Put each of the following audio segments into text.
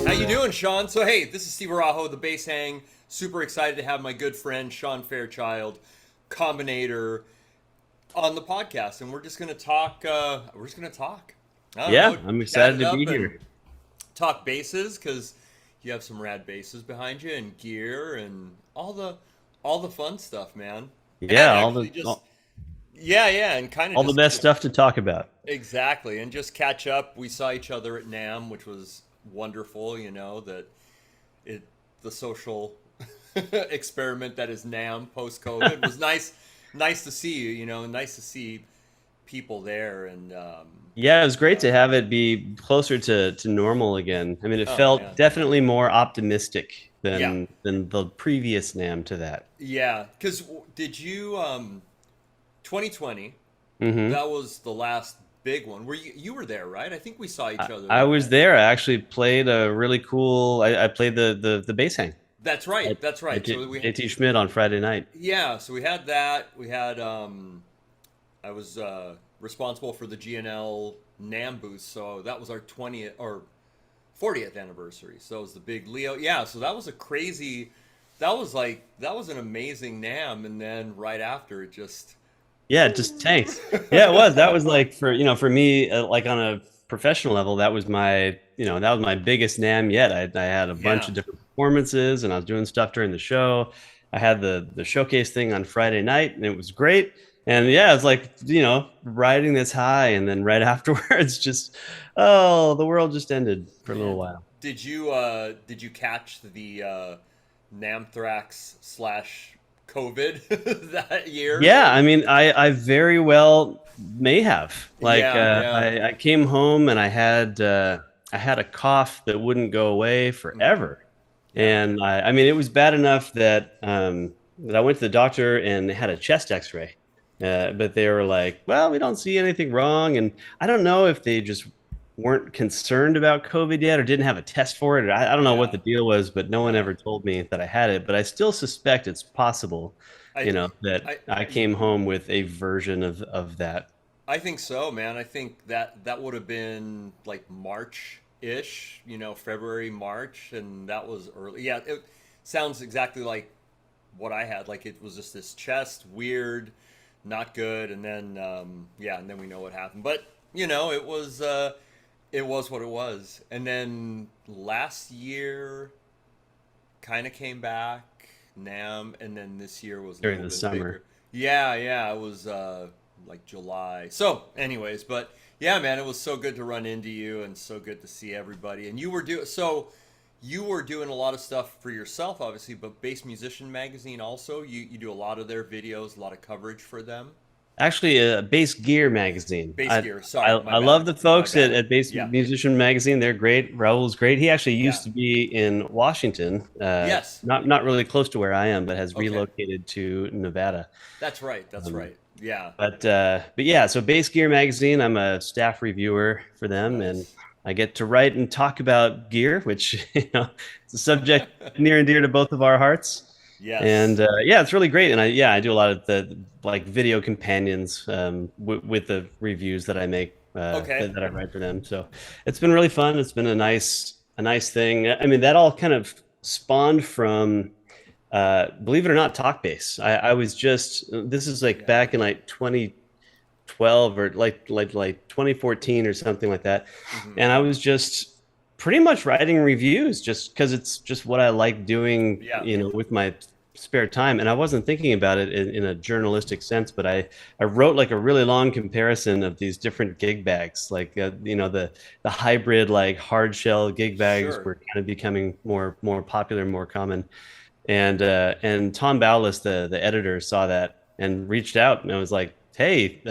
How you doing, Sean? So hey, this is Steve Arajo, the Bass Hang. Super excited to have my good friend Sean Fairchild, Combinator, on the podcast, and we're just gonna talk. We're just gonna talk. I don't Yeah, know, I'm chat excited it to up be and here. talk basses because you have some rad basses behind you and gear and all the fun stuff, man. And Yeah, actually, just yeah, and kind of all the just best stuff to talk about. exactly, and just catch up. We saw each other at NAMM, which was wonderful. You know that it the social experiment that is NAMM post COVID was nice. Nice to see you. You know, nice to see people there, and Yeah, it was great yeah. to have it be closer to normal again. I mean, it Oh felt man, definitely more optimistic yeah, than the previous NAM to that. yeah. Because did you 2020? hmm That was the last big one. You were there, right? I think we saw each other I then. was there. I actually played a really cool. I played the bass hang That's right. at, That's right. So we JT Schmidt on Friday night. yeah. So we had that. We had I was responsible for the GNL NAM booth, so that was our 20th or 40th anniversary. So it was the big Leo. Yeah, so that was a crazy. That was an amazing NAM, and then right after it just. Yeah, it just tanked. Yeah, it was. That was like for me, like on a professional level, that was my biggest NAM yet. I had a bunch Yeah, of different performances, and I was doing stuff during the show. I had the showcase thing on Friday night, and it was great. And yeah, it's like riding this high, and then right afterwards, just the world just ended for a little man. while. Did you catch the Namthrax slash COVID that year? Yeah, I mean, I very well may have. Like, Yeah, yeah. I came home and I had a cough that wouldn't go away Hmm. forever, Yeah. and I mean, it was bad enough that that I went to the doctor and they had a chest X-ray, but they were like, "Well, we don't see anything wrong," and I don't know if they just weren't concerned about COVID yet or didn't have a test for it. Or I don't know what Yeah. the deal was, but no one Yeah. ever told me that I had it. But I still suspect it's possible I that I I came home with a version of that. I think so, man. I think that would have been like March-ish, February, March, and that was early. Yeah, it sounds exactly like what I had. Like it was just this chest, weird, not good, and then yeah, and then we know what happened. But it was what it was. And then last year kind of came back, NAM, and then this year was a During little the bit summer. bigger. Yeah, yeah, it was like July. So, anyways, but yeah, man, it was so good to run into you and so good to see everybody. And you were doing a lot of stuff for yourself, obviously, but Bass Musician Magazine also. You do a lot of their videos, a lot of coverage for them. Actually, a Bass Gear magazine. Bass Gear, sorry, my I love bad, the my folks bad. at Bass Yeah, Musician Magazine. They're great. Raul's great. He actually yeah, used to be in Washington, yes, not really close to where I am, but has okay, relocated to Nevada. that's Um, right. Yeah, but yeah, so Bass Gear Magazine, I'm a staff reviewer for them, and nice. I get to write and talk about gear, which it's a subject near and dear to both of our hearts. And Yes. yeah, it's really great. And I do a lot of the like video companions with the reviews that I make Okay. that I write for them. So it's been really fun. It's been a nice thing. I mean, that all kind of spawned from believe it or not, Talkbase. I was just this is like Yeah. back in like 2012 or like 2014 or something like that, Hmm. and I was just pretty much writing reviews just because it's just what I like doing, Yeah. with my spare time. And I wasn't thinking about it in a journalistic sense, but I wrote like a really long comparison of these different gig bags, like the hybrid like hard shell gig bags Sure. were kind of becoming more popular, more common. And Tom Bowless, the editor, saw that and reached out, and I was like, "Hey,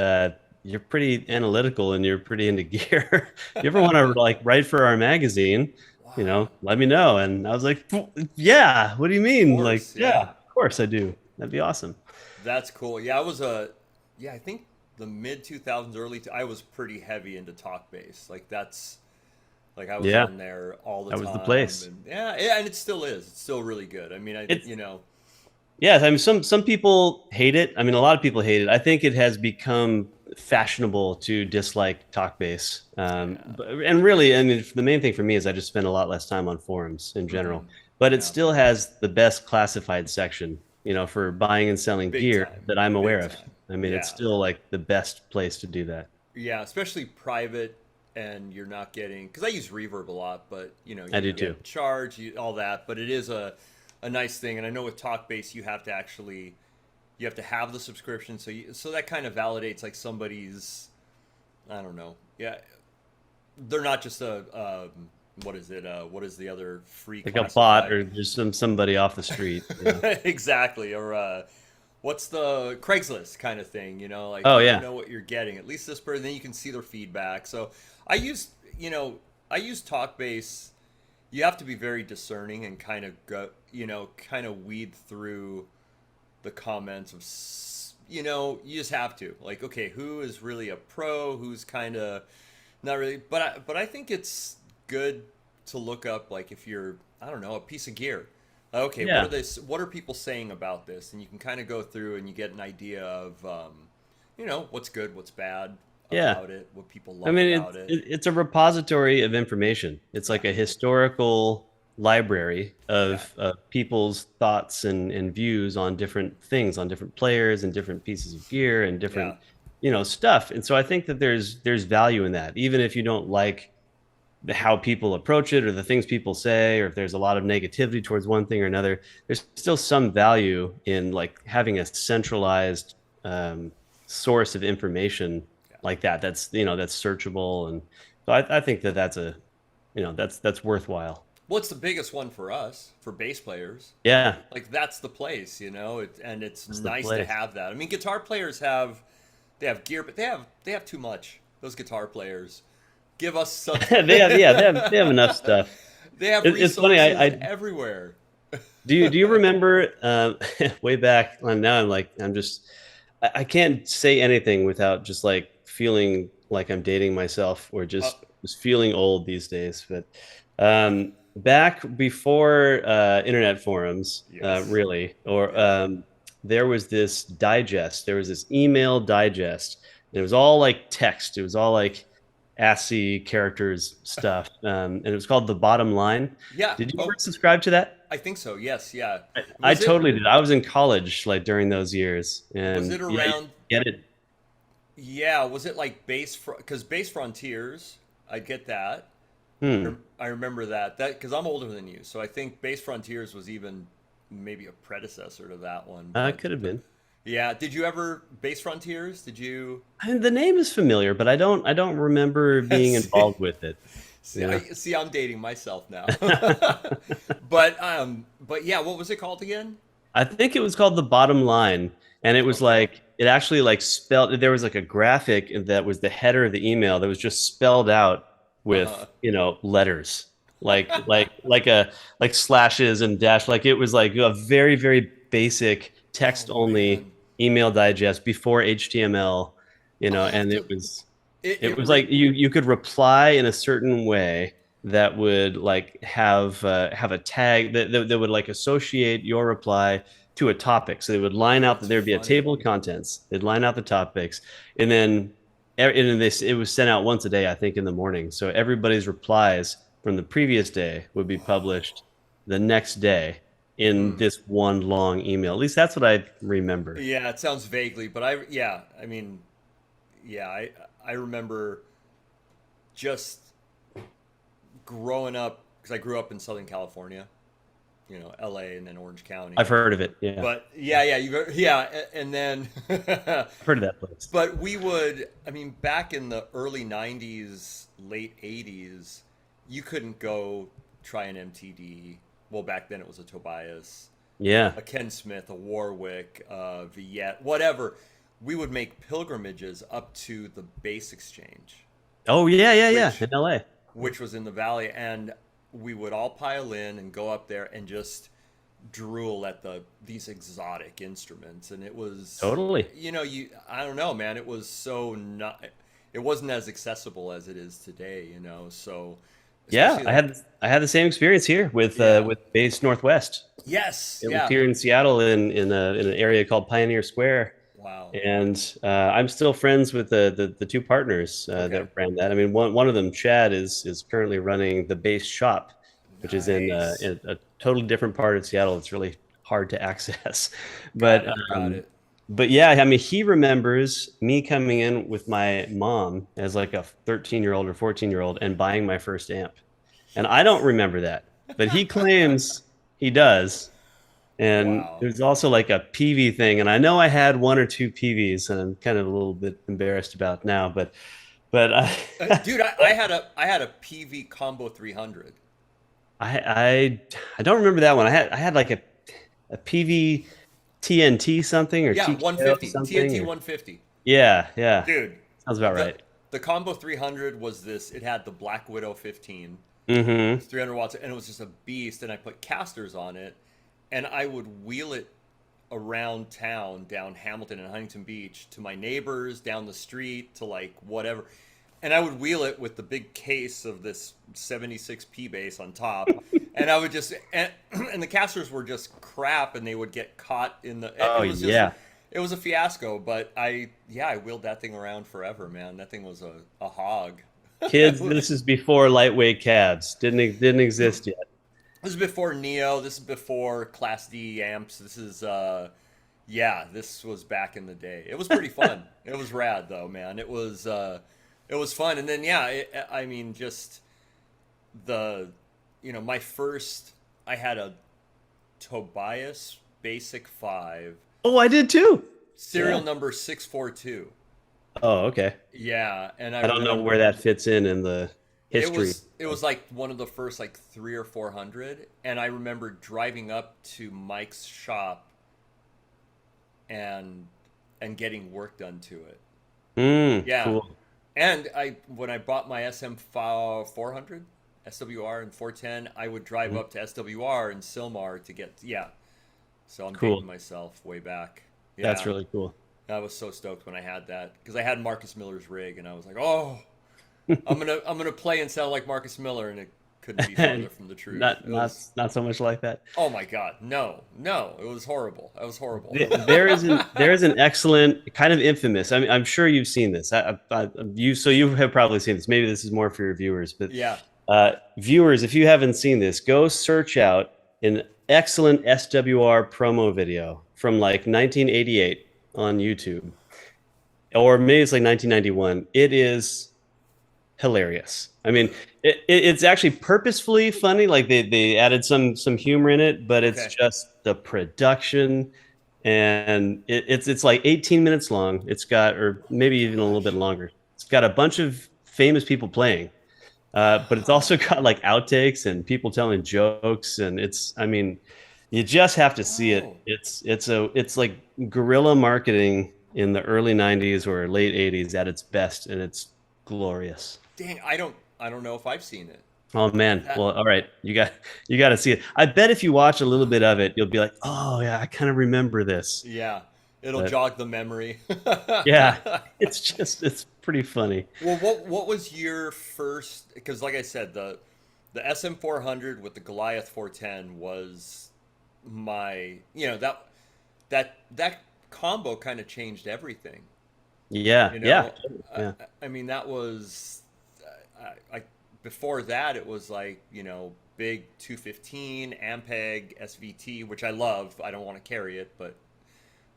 you're pretty analytical and you're pretty into gear. You ever want to like write for our magazine? Wow. Let me know." And I was like, "Yeah, what do you Of mean? Like, course. yeah, Yeah. of course I do. That'd be awesome." That's cool. Yeah, I think the mid 2000s, I was pretty heavy into talk bass. Like Like I was Yeah, on there all the that was the time, place. and yeah, and it still is. It's still really good. I mean, It's you know, Yeah, I mean, some people hate it. I mean, a lot of people hate it. I think it has become fashionable to dislike talk bass. yeah, And really, I mean, the main thing for me is I just spend a lot less time on forums in hmm general. But it yeah, still has the best classified section, for buying and selling big gear time, that I'm aware big of. time. I mean, it's Yeah, still like the best place to do that. yeah, especially private, and you're not getting because I use reverb a lot, but I you do too. get charged, all that. But it is a nice thing, and I know with talk bass you have to actually you have to have the subscription, so that kind of validates like somebody's I don't know, yeah, they're not just what is it? What is the other free Like a bot classified? or just somebody off the street. Exactly, or what's the Craigslist kind of thing? You know, like Oh you yeah. know what you're getting. At least this person, then you can see their feedback. So I use, I use Talkbase. You have to be very discerning and kind of go, kind of weed through the comments of, you just have to like, okay, who is really a pro? Who's kind of not really? But I think it's good to look up like if you're, I don't know, a piece of gear. Okay, Yeah. what are people saying about this? And you can kind of go through and you get an idea of, what's good, what's bad Yeah. about it, what people I love mean, about it. it's a repository of information. It's Yeah, like a historical library yeah, of people's thoughts and views on different things, on different players and different pieces of gear and yeah, different, stuff. And so I think that there's value in that, even if you don't like how people approach it or the things people say, or if there's a lot of negativity towards one thing or another, there's still some value in like having a centralized source of information yeah. like that. That's searchable, and so I think that that's worthwhile. What's the biggest one for us, for bass players? Yeah, Like that's the place, and it's that's the nice to place. have that. I mean, guitar players they have gear, but they have too much. Those guitar players give us something. They have enough stuff. They have It's funny. resources I everywhere. do you remember way back? And now I'm just I can't say anything without just like feeling like I'm dating myself or Uh, just feeling old these days. But back before internet forums, yes. really, or Yeah. there was this digest. There was this email digest. And it was all like text. It was all like ASCII characters stuff, and it was called The Bottom Line. Yeah. Did you ever Oh, subscribe to that? I think so. Yes. Yeah. I Was it totally did. I was in college like during those years, was and it yeah, you around? get it. Yeah. Was it like because Bass Frontiers? I get that. Hmm. I remember that because I'm older than you, so I think Bass Frontiers was even maybe a predecessor to that one. Could have But been. yeah, did you ever Bass Frontiers? Did you I mean, the name is familiar, but I don't remember being see? involved with it. See, Yeah. I'm dating myself now. I But yeah, what was it called again? think it was called The Bottom Line, and it was Okay. like it actually like spelled. There was like a graphic that was the header of the email that was just spelled out with Uh-huh. letters like slashes and dash. Like it was like a very very basic Oh text only man, email digest before HTML. I'll have And it to. was It it it was re, like you could reply in a certain way that would like have a tag that would like associate your reply to a topic. So they would line out that That's there'd be a funny. table of contents. They'd line out the topics, and then this it was sent out once a day, I think, in the morning. So everybody's replies from the previous day would be published the next day in Hmm. this one long email. At least that's what I remember. Yeah, it sounds vaguely, but I mean, yeah, I remember just growing up because I grew up in Southern California, LA and then Orange I've County. heard of it. Yeah, But yeah, yeah, and then I've heard of that place. but we would, I mean, back in the early 90s, late 80s, you couldn't go try an MTD. Well, back then it was a Tobias, Yeah. a Ken Smith, a Warwick, Viet, whatever. We would make pilgrimages up to the Bass Exchange, Oh yeah. which In LA. which was in the valley, and we would all pile in and go up there and just drool at these exotic instruments. And it was, Totally. I don't know, man, it was so not, it wasn't as accessible as it is today, so Yeah, especially I like had I had the same experience here yeah. with Base Northwest. Yes, It was yeah. here in Seattle in an area called Pioneer Square, Wow. and I'm still friends with the two partners Okay. that ran that. I mean, one of them, Chad, is currently running the Base Shop, which is Nice. in a totally different part of Seattle. It's really hard to access, Got but it. Got um, it. but yeah, I mean, he remembers me coming in with my mom as like a 13-year-old or 14-year-old and buying my first amp. And I don't remember that, but he claims he does. And Wow. there's also like a PV thing, and I know I had one or two PVs, and I'm kind of a little bit embarrassed about now, but Dude, I had a PV Combo 300. I I I don't remember that one. I had like a PV TNT something or Yeah, TKO 150. something TNT or 150. yeah, Dude, sounds about the right. the Combo 300 was this. It had the Black Widow 15. It Mm-hmm. was 300 watts, and it was just a beast. And I put casters on it, and I would wheel it around town, down Hamilton and Huntington Beach, to my neighbors, down the street, to like whatever. And I would wheel it with the big case of this 76p bass on top. And I would just, and the casters were just crap, and they would get caught in the, Oh it was just, yeah, it was a fiasco. But I wheeled that thing around forever, man. That thing was a hog. It kids, was, this is before lightweight cabs. Didn't exist yet. this is before Neo. This is before Class D amps. This is, yeah, this was back in the day. It was pretty fun. It was rad though, man. It was fun. And then yeah, I mean, just the, my first, I had a Tobias Basic 5, Oh, I did too. serial Yeah. number 642. Oh, okay. Yeah, and I I don't know remember where that fits in the history. it was like one of the first like 3 or 400, and I remember driving up to Mike's shop and getting work done to it. Yeah, Cool. and I when I bought my SM 400 SWR and 410, I would drive Mhm. up to SWR and Silmar to get yeah. So I'm dating Cool. myself way back. That's Yeah, really cool. I was so stoked when I had that because I had Marcus Miller's rig, and I was like, oh, I'm gonna play and sound like Marcus Miller, and it couldn't be farther from the truth. It was Not so much like that. oh my god, no, no, it was horrible. That was horrible. There is an excellent kind of infamous. I mean, I'm sure you've seen this. You have probably seen this. Maybe this is more for your viewers, but Yeah. viewers, if you haven't seen this, go search out an excellent SWR promo video from like 1988 on YouTube, or maybe it's like 1991. It is hilarious. I mean, it's actually purposefully funny. Like they added some humor in it, but it's Okay. just the production, and it's like 18 minutes long. It's got, or maybe even a little bit Gosh. longer. It's got a bunch of famous people playing, but it's also got like outtakes and people telling jokes, and I mean, you just have to see it. Oh, It's like guerrilla marketing in the early 90s or late 80s at its best, and it's glorious. dang! I don't know if I've seen it. Oh man. That Well, all right. You got to see it. I bet if you watch a little bit of it, you'll be like, "Oh yeah, I kind of remember this." yeah, it'll But jog the memory. yeah, it's pretty funny. Well, what was your first? Because like I said, the SM 400 with the Goliath 410 was my that combo kind of changed everything. Yeah. You Yeah. know, Yeah. I mean that was I before that it was like big 215 Ampeg SVT, which I love. I don't want to carry it, but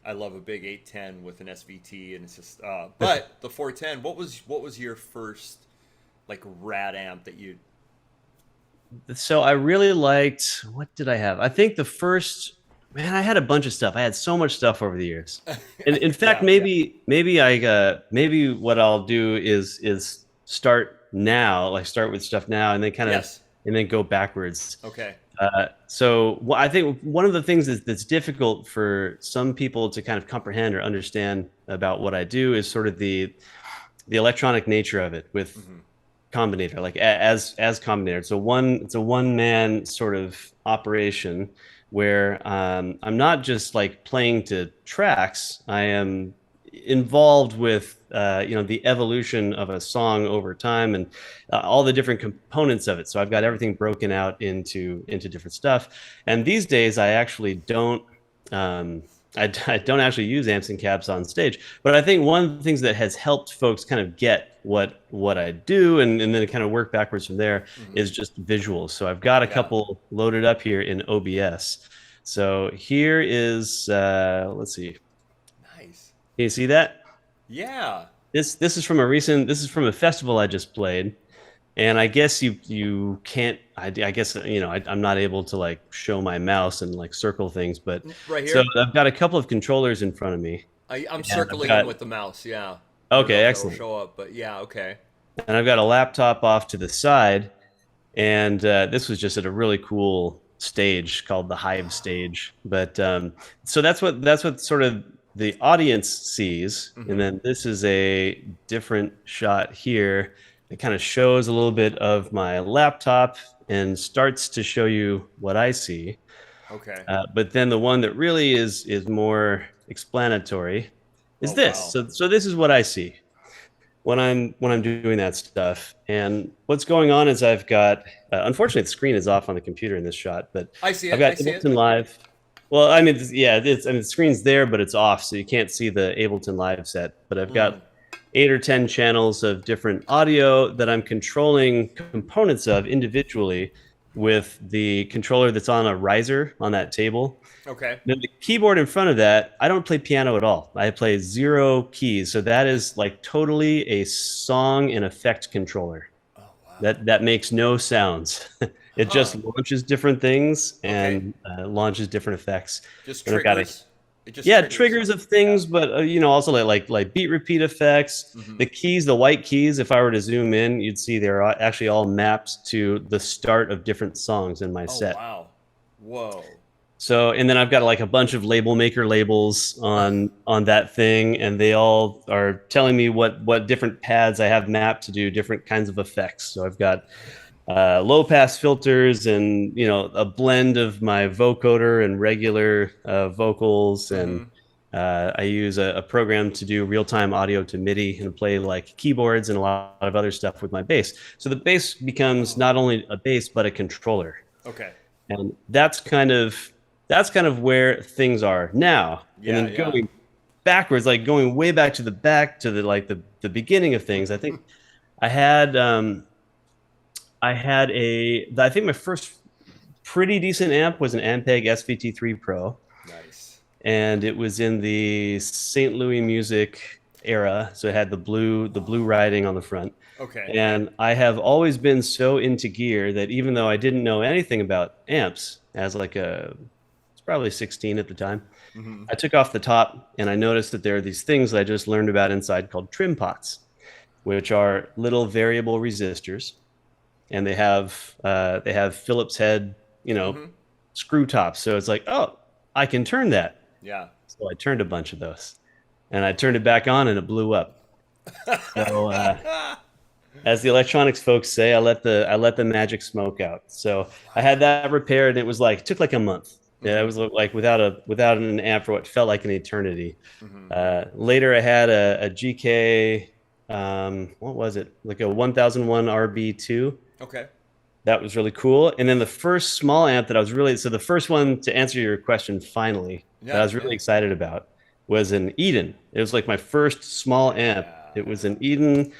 I love a big 810 with an SVT, and it's just. But the 410, what was your first like rad amp that you? So I really liked, what did I have? I think the first, man, I had a bunch of stuff. I had so much stuff over the years. And in fact, Yeah, maybe what I'll do is start now, like start with stuff now, and then kind of yes, and then go backwards. okay, I think one of the things that's difficult for some people to kind of comprehend or understand about what I do is sort of the electronic nature of it with hmm Combinator, like as Combinator. It's a one man sort of operation where I'm not just like playing to tracks. I am involved with the evolution of a song over time and all the different components of it. So I've got everything broken out into different stuff. And these days, I actually don't. I don't actually use amps and cabs on stage, but I think one of the things that has helped folks kind of get what I do and then kind of work backwards from there is just visuals. So I've got a couple loaded up here in OBS. So here is let's see. Nice. Can you see that? Yeah. This is from a festival I just played, and I guess you can't. I guess I'm not able to like show my mouse and like circle things, but right here. So I've got a couple of controllers in front of me. I'm circling them with the mouse. Yeah. Okay, excellent. Show up, but yeah, okay. And I've got a laptop off to the side, and this was just at a really cool stage called the Hive stage. But so that's what sort of the audience sees, and then this is a different shot here. It kind of shows a little bit of my laptop and starts to show you what I see. Okay. But then the one that really is more explanatory is this. Wow. So this is what I see when I'm doing that stuff. And what's going on is I've got unfortunately the screen is off on the computer in this shot, but I see it. I've got Ableton Live. Well, I mean, the screen's there, but it's off, so you can't see the Ableton Live set. But I've got 8 or 10 channels of different audio that I'm controlling components of individually with the controller that's on a riser on that table. Okay. Then the keyboard in front of that, I don't play piano at all. I play 0 keys. So that is like totally a song and effect controller. Oh, wow. That makes no sounds. It just launches different things and launches different effects. Just triggers. Triggers of things, but also like beat repeat effects. The keys, the white keys, if I were to zoom in, you'd see they're actually all mapped to the start of different songs in my set. Wow. Whoa. So, and then I've got like a bunch of label maker labels on that thing, and they all are telling me what different pads I have mapped to do different kinds of effects. So I've got low pass filters and a blend of my vocoder and regular vocals, and I use a program to do real-time audio to MIDI and play like keyboards and a lot of other stuff with my bass. So the bass becomes not only a bass but a controller. Okay. And that's kind of where things are now. And then going backwards, like going way back to the beginning of things. I think I had I think my first pretty decent amp was an Ampeg SVT3 Pro. Nice. And it was in the St. Louis music era, so it had the blue writing on the front. Okay. And I have always been so into gear that even though I didn't know anything about amps, as like it's probably 16 at the time, I took off the top and I noticed that there are these things that I just learned about inside called trim pots, which are little variable resistors. And they have Phillips head, screw tops. So it's like, oh, I can turn that. Yeah. So I turned a bunch of those, and I turned it back on, and it blew up. So, as the electronics folks say, I let the magic smoke out. So I had that repaired, and it took like a month. Yeah, it was like without an amp for what felt like an eternity. Later, I had a GK. What was it? Like a 1001 RB2. Okay. That was really cool. And then the first small amp that I was the first one to answer your question finally that I was really excited about was an Eden. It was like my first small amp. It was an Eden.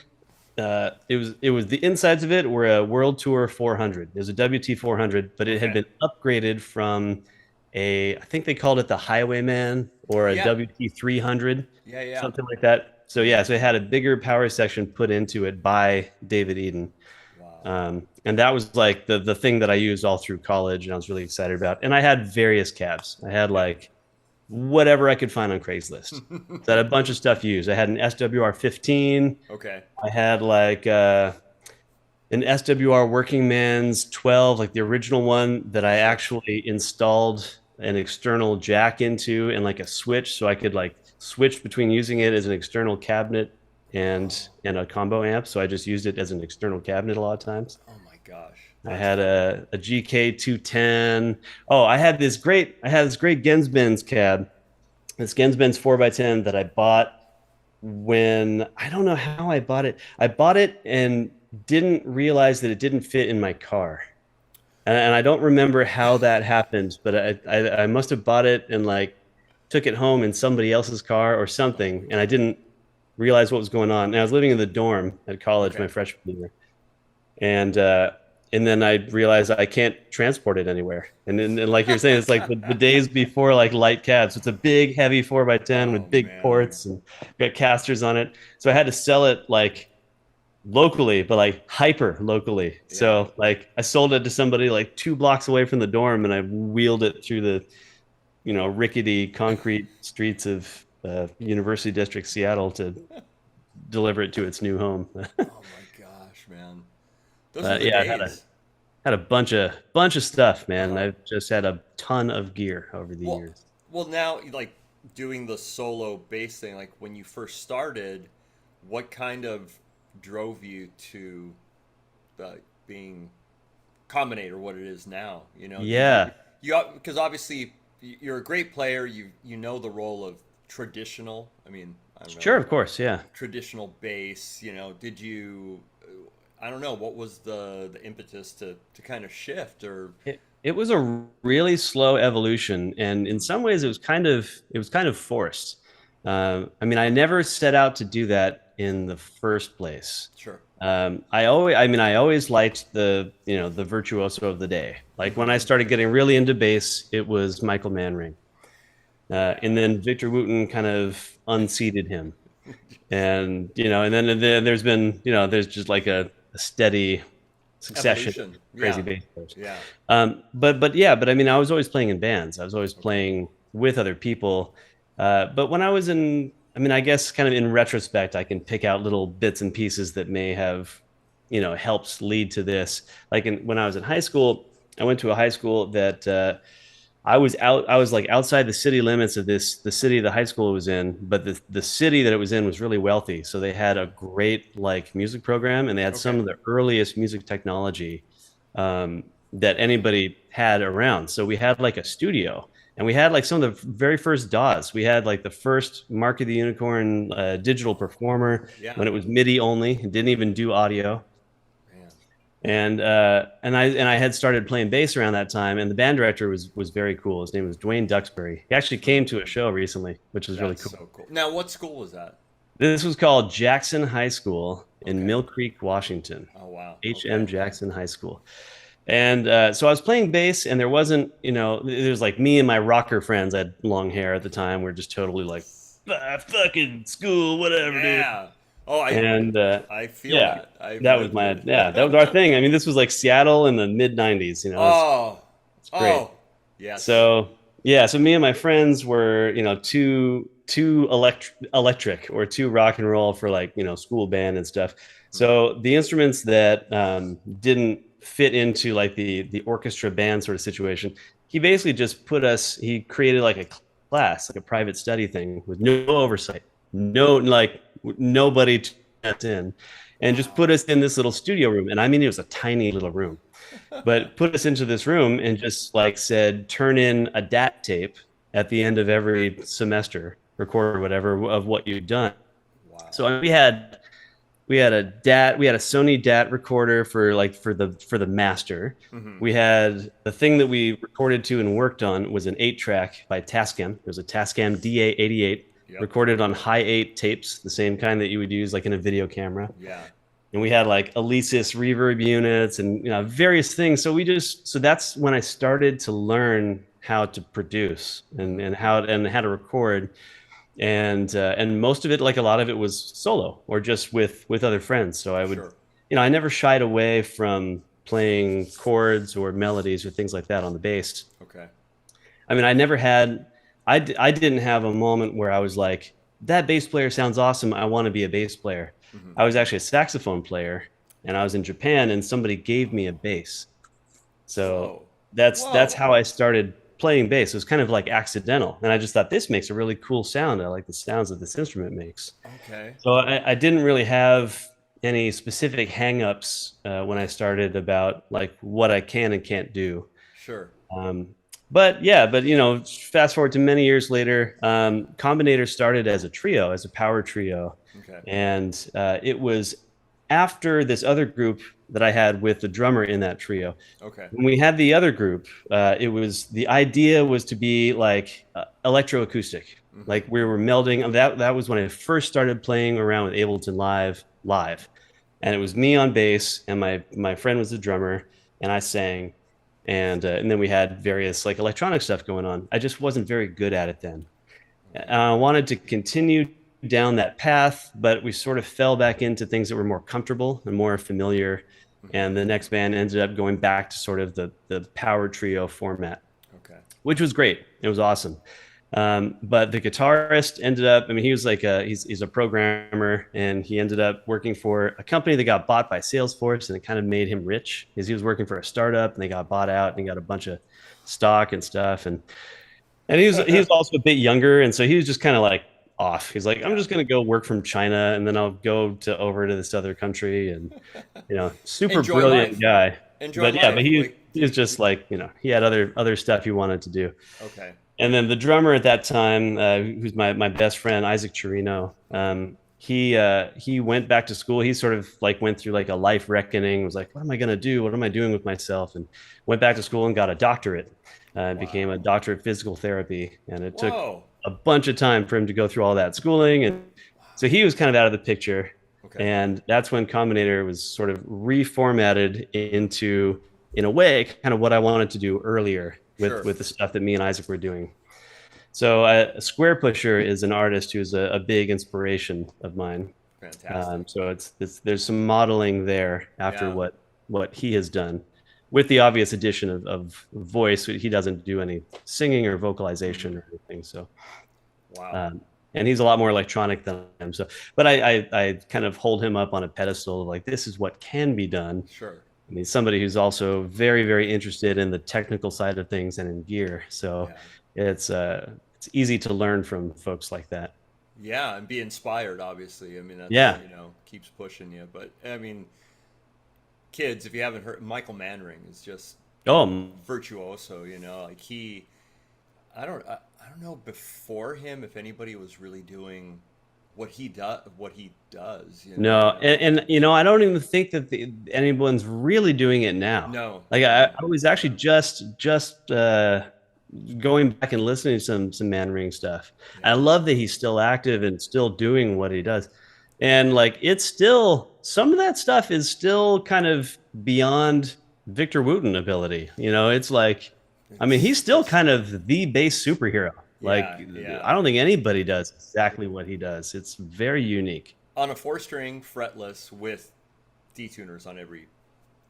It was the insides of it were a World Tour 400. It was a WT 400, but it had been upgraded from I think they called it the Highwayman or a WT 300. Yeah. Something like that. So so it had a bigger power section put into it by David Eden. Wow. And that was like the thing that I used all through college and I was really excited about. And I had various cabs. I had like whatever I could find on Craigslist. So I had a bunch of stuff used. I had an SWR 15. Okay. I had like an SWR Working Man's 12, like the original one that I actually installed an external jack into and like a switch, so I could like switch between using it as an external cabinet and a combo amp. So I just used it as an external cabinet a lot of times. Oh my gosh. I had a GK 210. Oh, I had this great Gensbenz cab, this Gensbenz 4x10 that I bought when I don't know how I bought it. I bought it and didn't realize that it didn't fit in my car. And I don't remember how that happened, but I must have bought it and like took it home in somebody else's car or Oh something, my and I god. didn't realize what was going on. And I was living in the dorm at college Okay. my freshman year, and uh, and then I realized I can't transport it anywhere. And then, and like you're saying, it's like the days before like light cabs. It's a big, heavy 4x10 Oh with big man. ports and got casters on it. So I had to sell it like locally, but like hyper locally. Yeah. So like I sold it to somebody like 2 blocks away from the dorm, and I wheeled it through the rickety concrete streets of University District, Seattle, to deliver it to its new home. Oh my gosh, man. Those are the Yeah, I had a days. bunch of stuff, man. Uh-huh. I've just had a ton of gear over the Well, years. well, now like doing the solo bass thing, like when you first started, what kind of drove you to being Combinator what it is now? You know, did you Yeah, because obviously you're a great player. You know the role of traditional. I mean, I don't sure, know, of course, yeah. traditional bass. You know, did you? I don't know. What was the impetus to kind of shift or? It was a really slow evolution, and in Mhm. some ways, it was kind of forced. I mean, I never set out to do that in the first place. Sure. I always liked the virtuoso of the day. Like when Hmm. I started getting really into bass, it was Michael Manring, and Yeah. then Victor Wooten kind of unseated him, and then there's been there's just like a steady succession of Evolution. crazy Yeah. bass players. Yeah. But I mean, I was always playing in bands. I was always Okay. playing with other people. But when I was in, I mean, I guess kind of in retrospect, I can pick out little bits and pieces that may have, helped lead to this. Like when I was in high school, I went to a high school that I was like outside the city limits of the city the high school was in, but the city that it was in was really wealthy. So they had a great like music program, and they had some Okay. of the earliest music technology that anybody had around. So we had like a studio, and we had like some of the very first DAWs. We had like the first Mark of the Unicorn digital performer Yeah. when it was MIDI only. It didn't even do audio. Man. And I had started playing bass around that time, and the band director was very cool. His name was Dwayne Duxbury. He actually came to a show recently, which was really That's cool. so cool. Now, what school was that? This was called Jackson High School in Okay. Mill Creek, Washington. Oh wow. HM Okay. Jackson High School. And so I was playing bass, and there wasn't, there's like me and my rocker friends. I had long hair at the time. We're just totally like, "Ah, fucking school, whatever, dude." Yeah. Oh, I And I feel yeah, that. I've lived it. that was our thing. I mean, this was like Seattle in the mid '90s. Oh. It's great. Oh. Yes. So yeah, so me and my friends were, too electric or too rock and roll for like school band and stuff. Hmm. So the instruments that didn't fit into like the orchestra band sort of situation, he basically just put us. He created like a class, like a private study thing with no oversight, no like nobody to us in, and just Wow. put us in this little studio room. And I mean, it was a tiny little room, but put us into this room and just like said, turn in a DAT tape at the end of every semester, record or whatever of what you've done. Wow. So we had a Sony DAT recorder for like for the master. Hmm. We had the thing that we recorded to and worked on was an 8-track by Tascam. There's a Tascam DA88 Yep. recorded on high 8 tapes, the same kind that you would use like in a video camera. Yeah. And we had like Alesis reverb units and various things. So that's when I started to learn how to produce Hmm. and how to record, and most of it, like a lot of it, was solo or just with other friends. So I would, Sure. I never shied away from playing chords or melodies or things like that on the bass. Okay. I mean, I didn't have a moment where I was like, that bass player sounds awesome. I want to be a bass player. Hmm. I was actually a saxophone player, and I was in Japan, and somebody gave me a bass. So Whoa. that's Whoa. how I started playing bass. It was kind of like accidental, and I just thought this makes a really cool sound. I like the sounds that this instrument makes. Okay. So I didn't really have any specific hangups when I started about like what I can and can't do. Sure. Um, but fast forward to many years later, Combinator started as a trio, as a power trio. Okay. And it was after this other group that I had with the drummer in that trio. Okay. When we had the other group, the idea was to be like electroacoustic, like we were melding. That was when I first started playing around with Ableton Live, and it was me on bass, and my friend was the drummer, and I sang, and then we had various like electronic stuff going on. I just wasn't very good at it then. I wanted to continue down that path, but we sort of fell back into things that were more comfortable and more familiar. And the next band ended up going back to sort of the power trio format, Okay. which was great. It was awesome. But the guitarist ended up, I mean, he was like he's a programmer, and he ended up working for a company that got bought by Salesforce, and it kind of made him rich because he was working for a startup and they got bought out and he got a bunch of stock and stuff. And he was also a bit younger. And so he was just kind of like off. He's like, I'm just going to go work from China, and then I'll go over to this other country, and, super Enjoy brilliant life. guy. Enjoy But yeah, life. but he was just like, he had other stuff he wanted to do. Okay. And then the drummer at that time, who's my best friend, Isaac Chirino, he went back to school. He sort of like went through like a life reckoning, was like, what am I going to do? What am I doing with myself? And went back to school and got a doctorate, became a doctor of physical therapy. And it took a bunch of time for him to go through all that schooling. And so he was kind of out of the picture. Okay. And that's when Combinator was sort of reformatted into, in a way, kind of what I wanted to do earlier with the stuff that me and Isaac were doing. So Square Pusher is an artist who's a big inspiration of mine. Fantastic. So there's some modeling there after what he has done, with the obvious addition of voice. He doesn't do any singing or vocalization or anything. So, and he's a lot more electronic than I am. So, but I kind of hold him up on a pedestal of like, this is what can be done. Sure. I mean, somebody who's also very, very interested in the technical side of things and in gear. So it's easy to learn from folks like that. Yeah, and be inspired, obviously. I mean, that's, keeps pushing you. But I mean, kids, if you haven't heard, Michael Manring is just virtuoso. Like I don't know before him if anybody was really doing what he does. No, and I don't even think that anyone's really doing it now. No, like I was actually just going back and listening to some Manring stuff. I love that he's still active and still doing what he does, and like it's still, some of that stuff is still kind of beyond Victor Wooten ability. It's like, I mean, he's still kind of the bass superhero. I don't think anybody does exactly what he does. It's very unique. On a 4-string fretless with detuners on every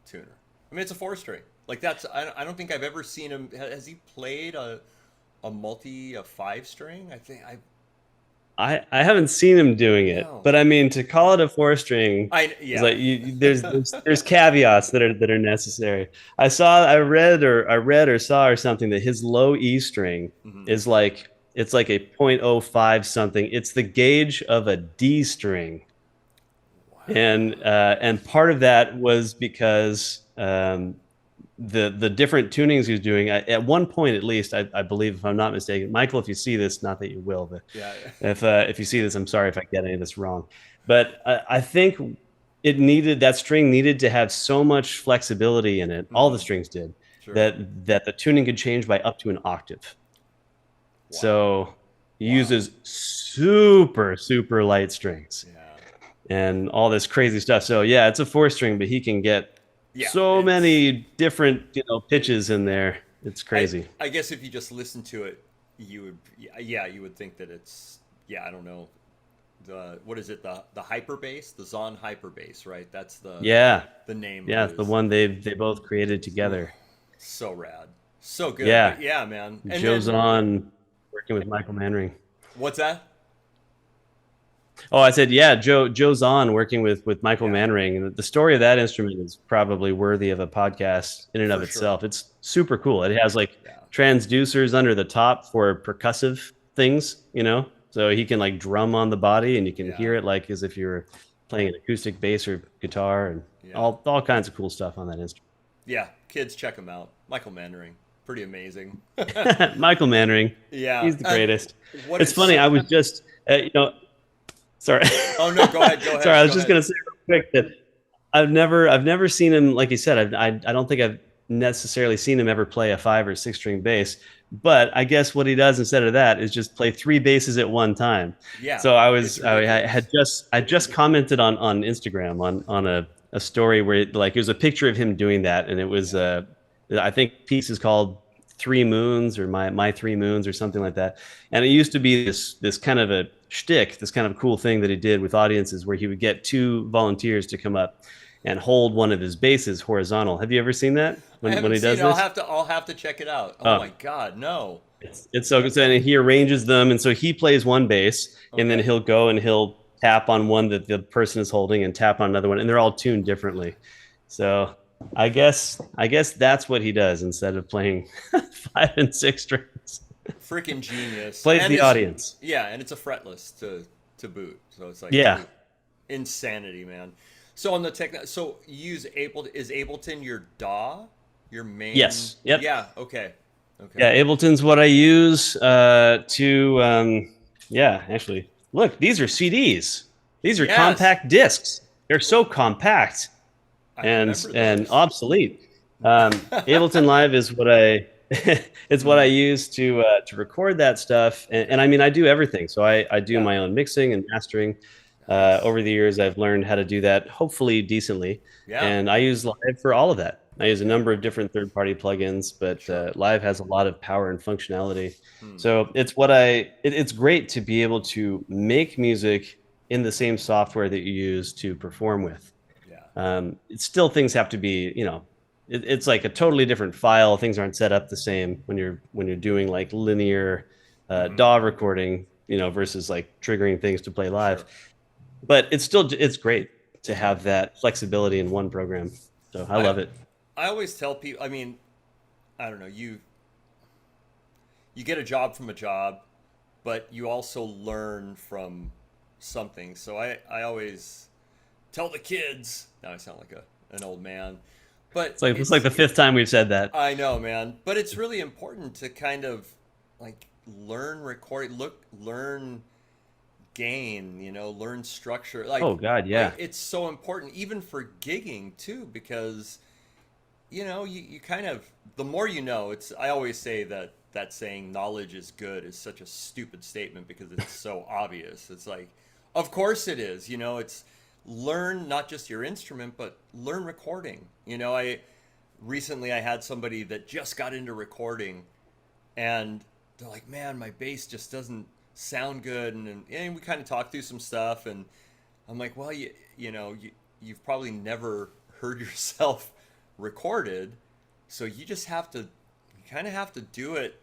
tuner. I mean, it's a 4-string. Like that's, I don't think I've ever seen him. Has he played a 5-string? I haven't seen him doing it, but I mean, to call it a 4-string, there's caveats that are necessary. I read or saw or something that his low E string is like, it's like a 0.05 something. It's the gauge of a D string, and part of that was because the different tunings he was doing at one point, at least, I believe, if I'm not mistaken. Michael, if you see this, not that you will, but if you see this, I'm sorry if I get any of this wrong. But I think that string needed to have so much flexibility in it. All the strings did, that the tuning could change by up to an octave. So he uses super, super light strings and all this crazy stuff. So yeah, it's a 4-string, but he can get so many different pitches in there. It's crazy. I guess if you just listen to it, you would think that it's I don't know, what is it, the hyper bass, the Zon hyper bass, right? That's the name. Yeah, the one they both created together. So rad, so good. Yeah, yeah, man. And Joe Zahn working with Michael Manring. What's that? Oh, I said, Joe Zahn working with Michael Manring. And the story of that instrument is probably worthy of a podcast in and of itself. It's super cool. It has like transducers under the top for percussive things, so he can like drum on the body, and you can hear it like as if you were playing an acoustic bass or guitar, and all kinds of cool stuff on that instrument. Yeah, kids, check him out. Michael Manring. pretty amazing. Michael Manring, Yeah. he's the greatest. What It's is funny. so, I was just, sorry. oh no, go ahead, go Sorry, ahead, I was go just ahead. gonna say real quick that I've never seen him. Like you said, I don't think I've necessarily seen him ever play a 5 or 6 string bass. But I guess what he does instead of that is just play three basses at one time. Yeah, So it's I ridiculous. just commented on Instagram on a story where like it was a picture of him doing that, and it was Yeah. I think piece is called Three Moons or my Three Moons or something like that. And it used to be this kind of a shtick, this kind of cool thing that he did with audiences where he would get two volunteers to come up and hold one of his basses horizontal. Have you ever seen that I when haven't he seen does it. this? I'll have to check it out. Oh Oh, my God, no. it's so good. And he arranges them, and so he plays one bass, and then Okay. he'll go and he'll tap on one that the person is holding, and tap on another one, and they're all tuned differently. So I guess that's what he does instead of playing 5 and 6 strings. Freaking genius. Plays And the it's audience. yeah, and it's a fretless to boot. So it's like Yeah. insanity, man. So on the tech, so you use is Ableton your DAW, your main? Yes. Yep. Yeah. Okay. Okay. Yeah. Ableton's what I use to. Yeah. Actually, look, these are CDs. These are Yes, compact discs. They're so compact I and remember and those. obsolete. Ableton Live is what I it's what I Hmm. use to record that stuff. And I mean, I do everything. So I do Yeah. my own mixing and mastering. Nice. Over the years, I've learned how to do that, hopefully decently. Yeah. And I use Live for all of that. I use a number of different third-party plugins, but Sure. Live has a lot of power and functionality. Hmm. So it's great to be able to make music in the same software that you use to perform with. Yeah. It's still, things have to be, it's like a totally different file. Things aren't set up the same when you're doing like linear Hmm. DAW recording, versus like triggering things to play live. Sure. But it's great to have that flexibility in one program. So I I love it. I always tell people. I mean, I don't know. You get a job from a job, but you also learn from something. So I always tell the kids. Now I sound like an old man, but It's like the fifth time we've said that. I know, man. But it's really important to kind of like learn recording, learn gain, learn structure. Oh God, yeah. It's so important even for gigging too, because you kind of the more you know. It's I always say that saying knowledge is good is such a stupid statement because it's so obvious. It's like, of course it is. It's learn not just your instrument, but learn recording. I recently I had somebody that just got into recording, and they're like, man, my bass just doesn't sound good, and we kind of talked through some stuff, and I'm like, well, you've probably never heard yourself recorded, so you kind of have to do it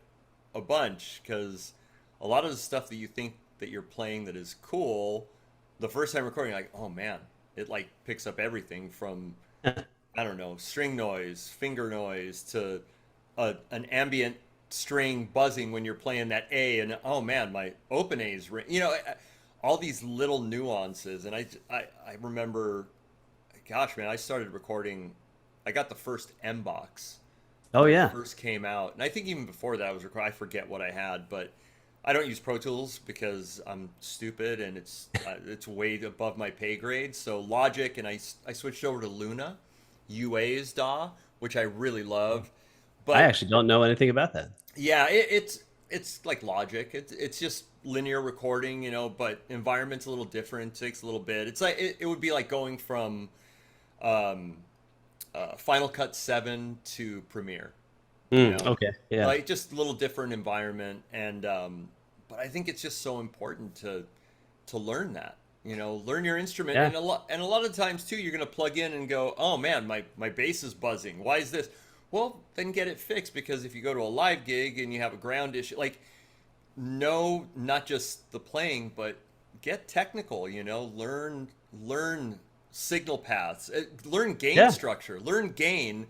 a bunch, because a lot of the stuff that you think that you're playing that is cool, the first time recording, you're like, oh man, it like picks up everything from, I don't know, string noise, finger noise, to an ambient string buzzing when you're playing that A, and oh man, my open A's ring. All these little nuances, and I remember, gosh, man, I started recording. I got the first M box Oh when it yeah. first came out, and I think even before that I was recording. I forget what I had, but I don't use Pro Tools because I'm stupid and it's way above my pay grade. So Logic, and I switched over to Luna, UA's DAW, which I really love. I But actually don't know anything about that. yeah, it's like Logic. It's just linear recording, but environment's a little different. Takes a little bit. It's like it would be like going from um, Final Cut 7 to Premiere. Okay. Yeah. Like just a little different environment, and but I think it's just so important to learn that. Learn your instrument, Yeah. and a lot of times too, you're gonna plug in and go, oh man, my bass is buzzing. Why is this? Well, then get it fixed, because if you go to a live gig and you have a ground issue, like, no, not just the playing, but get technical. Learn signal paths, learn gain Yeah. structure, learn gain.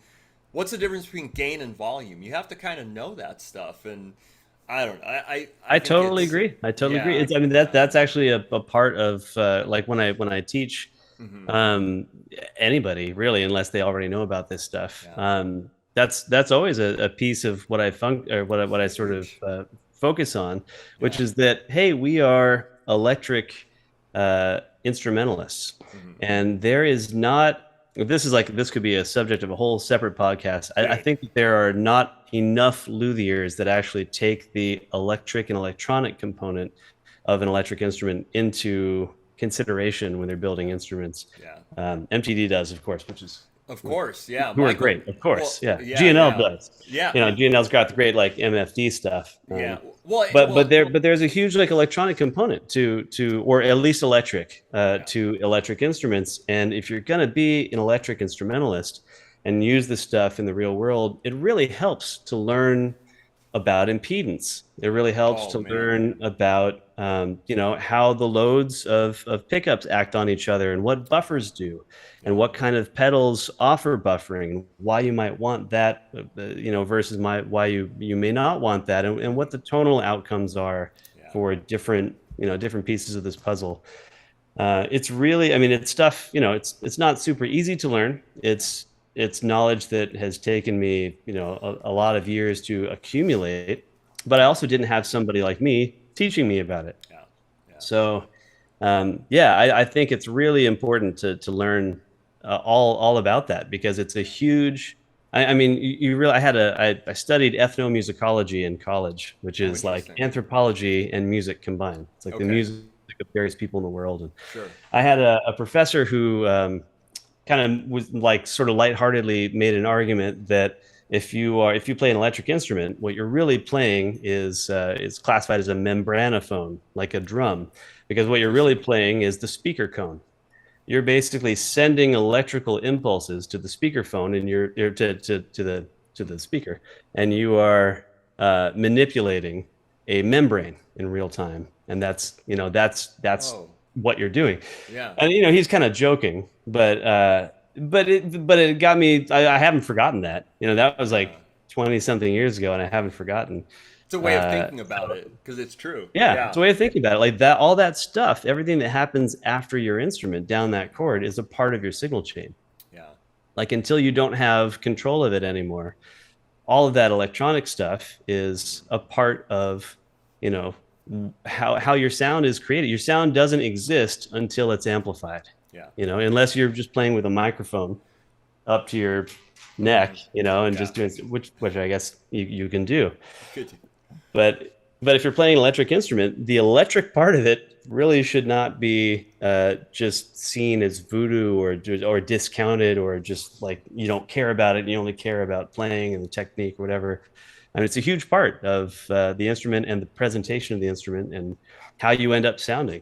What's the difference between gain and volume? You have to kind of know that stuff, and I don't know. I I think totally it's agree. I totally agree. yeah, I mean, yeah. that's actually a part of like when I teach Hmm. um, anybody really, unless they already know about this stuff. Yeah. that's always a piece of what I sort of Huge. focus on, which Yeah. is that, hey, we are electric instrumentalists, Hmm. and there is not. This could be a subject of a whole separate podcast. I Good. think that there are not enough luthiers that actually take the electric and electronic component of an electric instrument into consideration when they're building Yeah. instruments. Yeah. MTD does, of course, which is Of course. Yeah. who are Michael. great, of Well. course. Yeah, Yeah. GNL Yeah. does. Yeah. GNL's got the great like MFD stuff. Yeah. Well. But there's a huge like electronic component to or at least electric Yeah. to electric instruments. And if you're gonna be an electric instrumentalist and use this stuff in the real world, it really helps to learn about impedance. It really helps Oh to man. learn about how the loads of pickups act on each other and what buffers do, and Yeah. what kind of pedals offer buffering, why you might want that, versus why you may not want that, and what the tonal outcomes are Yeah. for different pieces of this puzzle. It's really, I mean, it's stuff, it's not super easy to learn. It's knowledge that has taken me, a lot of years to accumulate, but I Yeah. also didn't have somebody like me teaching me about it. Yeah. Yeah. So, yeah, I think it's really important to learn all about that, because it's a huge. I mean, you really. I studied ethnomusicology in college, which Oh, is like interesting. anthropology and music combined. It's like the Okay. music of various people in the world. And Sure. I had a professor who kind of was like sort of lightheartedly made an argument that if you play an electric instrument, what you're really playing is classified as a membranophone, like a drum, because what you're really Interesting. playing is the speaker cone. You're basically sending electrical impulses to the speakerphone, and to the speaker, and you are manipulating a membrane in real time, and that's Oh. what you're doing. Yeah. And he's kind of joking, but it got me. I haven't forgotten that. That was Yeah. like 20 something years ago, and I haven't forgotten. It's a way of thinking about it because it's true. Yeah, Yeah. it's a way of thinking about it. Like that, all that stuff, everything that happens after your instrument down that chord is a part of your signal chain. Yeah. Like until you don't have control of it anymore, all of that electronic stuff is a part of, you know, how your sound is created. Your sound doesn't exist until it's amplified. Yeah. Unless you're just playing with a microphone up to your neck, and Yeah. just doing which I guess you can do. Good. But if you're playing an electric instrument, the electric part of it really should not be just seen as voodoo or discounted, or just like you don't care about it and you only care about playing and the technique or whatever. I mean, it's a huge part of the instrument and the presentation of the instrument and how you end up sounding.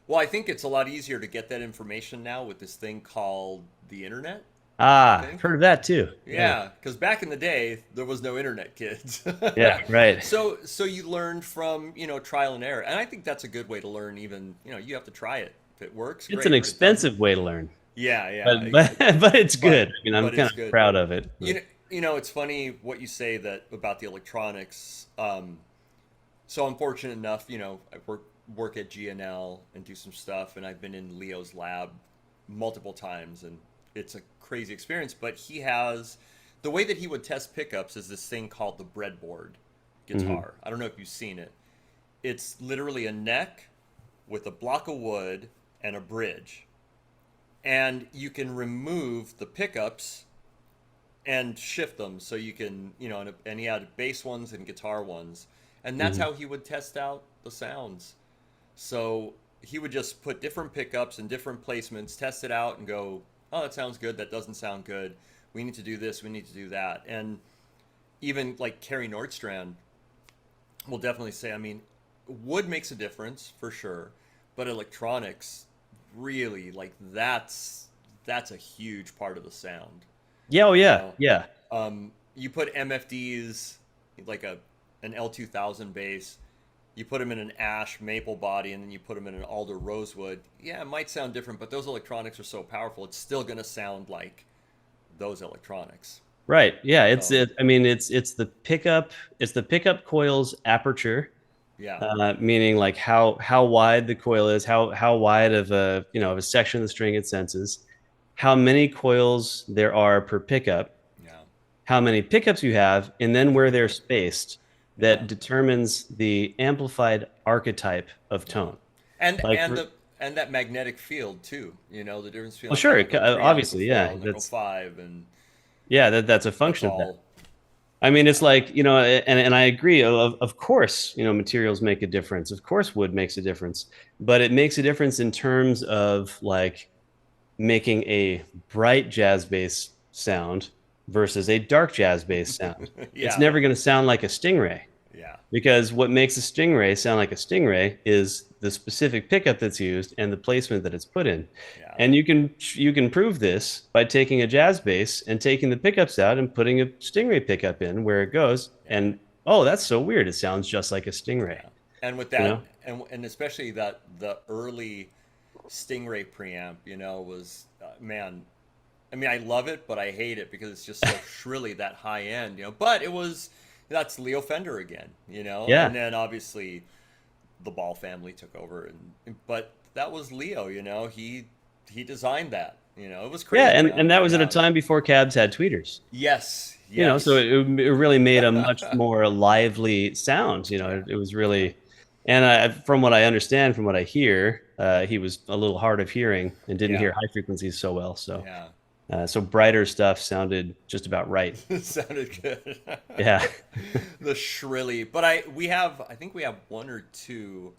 Well, I think it's a lot easier to get that information now with this thing called the internet, I Ah, I've think. heard of that too. Yeah. Yeah, because back in the day, there was no internet, kids. Yeah, right. So you learned from, trial and error. And I think that's a good way to learn even, you have to try it. If it works, It's great. an If it doesn't, expensive way to learn, yeah, yeah. but it's But good. I mean, I'm but it's kind of good. proud of it. It's funny what you say that about the electronics. So I'm fortunate enough, I work at GNL and do some stuff, and I've been in Leo's lab multiple times, and it's a crazy experience. But he has the way that he would test pickups is this thing called the breadboard Hmm. guitar. I don't know if you've seen it. It's literally a neck with a block of wood and a bridge, and you can remove the pickups and shift them so you can and he had bass ones and guitar ones, and that's Hmm. how he would test out the sounds. So he would just put different pickups and different placements, test it out, and go, oh, that sounds good, that doesn't sound good, we need to do this, we need to do that. And even like Kerry Nordstrand will definitely say, I mean, wood makes a difference for sure, but electronics really, like, that's a huge part of the sound. Yeah, oh you yeah, know yeah. you put MFDs, like an L2000 bass, you put them in an ash maple body, and then you put them in an alder rosewood. Yeah, it might sound different, but those electronics are so powerful, it's still going to sound like those electronics. Right. Yeah. So I mean, it's the pickup coil's aperture, yeah. meaning like how wide the coil is, how wide of a section of the string it senses, how many coils there are per pickup, Yeah. how many pickups you have, and then where they're spaced Yeah. that determines the amplified archetype of Yeah. tone. And Like, and the and that magnetic field too. You know, the difference between well, like I sure, don't go 3 out, I go obviously, 4 yeah, out, and I go that's 5, and yeah, that's a that's function of that. all. I mean, it's Yeah. like, and I agree. Of course, materials make a difference. Of course, wood makes a difference, but it makes a difference in terms of like making a bright jazz bass sound versus a dark jazz bass sound. It's Yeah. never going to sound like a stingray. Yeah. Because what makes a stingray sound like a stingray is the specific pickup that's used and the placement that it's put in. Yeah. And you can prove this by taking a jazz bass and taking the pickups out and putting a stingray pickup in where it goes. Yeah. And oh, that's so weird. It sounds just like a stingray. Yeah. And with You that, know? and especially that the early Stingray preamp, was man. I mean, I love it, but I hate it because it's just so shrilly that high end, But that's Leo Fender again. Yeah. And then obviously the Ball family took over, but that was Leo. He designed that. It was Yeah, crazy, and man. that was at a Yeah. time before cabs had tweeters. Yes. So Yes. it really made a much more lively sound. Yeah. It was Yeah. really, and from what I understand, from what I hear, he was a little hard of hearing and didn't Yeah. hear high frequencies so well. So, Yeah. so brighter stuff sounded just about right. It sounded good. Yeah. The shrilly, but I think we have one or two.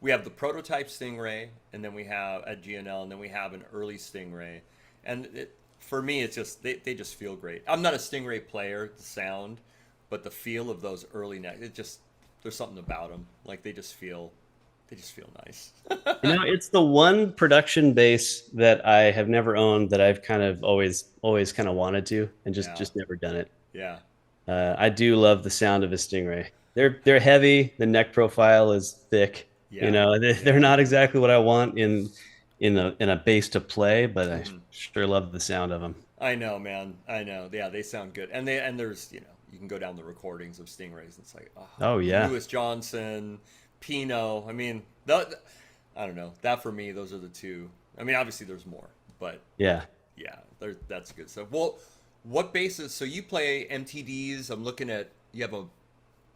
We have the prototype Stingray, and then we have at GNL, and then we have an early Stingray, and for me, it's just they just feel great. I'm not a Stingray player, the sound, but the feel of those early necks, there's something about them. Like they just feel nice. It's the one production bass that I have never owned that I've kind of always kind of wanted to, and just Yeah, just never done it. yeah, I do love the sound of a Stingray. They're heavy. The neck profile is thick. yeah, They're yeah. not exactly what I want in a bass to play, but I Hmm. sure love the sound of them. I know, man. I know. Yeah, they sound good, and there's you can go down the recordings of Stingrays. And it's like, oh, Oh yeah, Lewis Johnson, Pino. I mean, I don't know. That for me, those are the two. I mean, obviously there's more, but yeah. yeah, that's good stuff. Well, what basses? So you play MTDs. I'm looking at you have a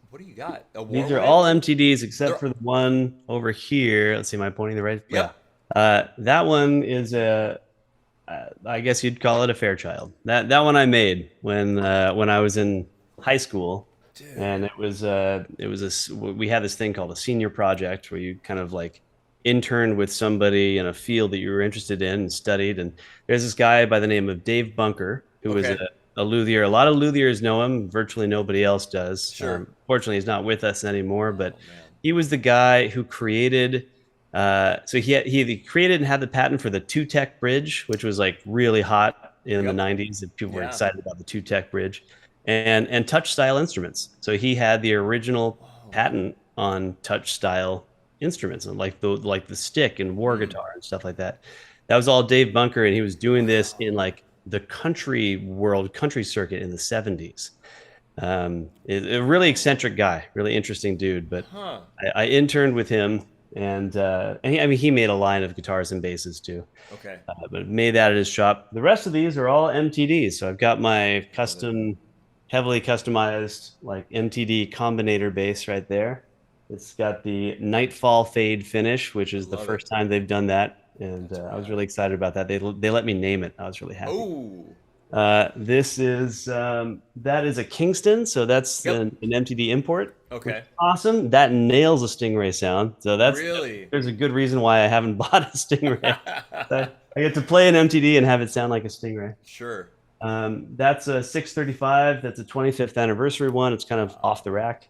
what do you got? A These are Warwick? all MTDs except They're, for the one over here. Let's see, am I pointing the right? Yeah. yep. That one is I guess you'd call it a Fairchild. That one I made when I was in high school, Dude. and we had this thing called a senior project where you kind of like interned with somebody in a field that you were interested in and studied. And there's this guy by the name of Dave Bunker who was Okay. a luthier. A lot of luthiers know him. Virtually nobody else does. Sure. Fortunately, he's not with us anymore. But Oh man. he was the guy who created. So he created and had the patent for the two-tech bridge, which was like really hot in the Yep. 90s. And people were Yeah. excited about the two-tech bridge, and touch style instruments. So he had the original Whoa. patent on touch style instruments, and like the stick and war Hmm. guitar and stuff like that. That was all Dave Bunker, and he was doing this Wow. in like the country circuit in the 70s. A really eccentric guy, really interesting dude. But Huh. I interned with him, and I mean, he made a line of guitars and basses too, Okay. but made that at his shop. The rest of these are all MTDs. So I've got my Love it. heavily customized like MTD combinator bass right there. It's got the Nightfall fade finish, which is the Love it. first time they've done that, and That's I was rad. really excited about that. They let me name it. I was really happy. Oh. This is that is a Kingston, so that's Yep. an MTD import, which Okay. is awesome. That nails a Stingray sound. So Really? there's a good reason why I haven't bought a Stingray. I get to play an MTD and have it sound like a Stingray. Sure. That's a 635. That's a 25th anniversary one. It's kind of off the rack.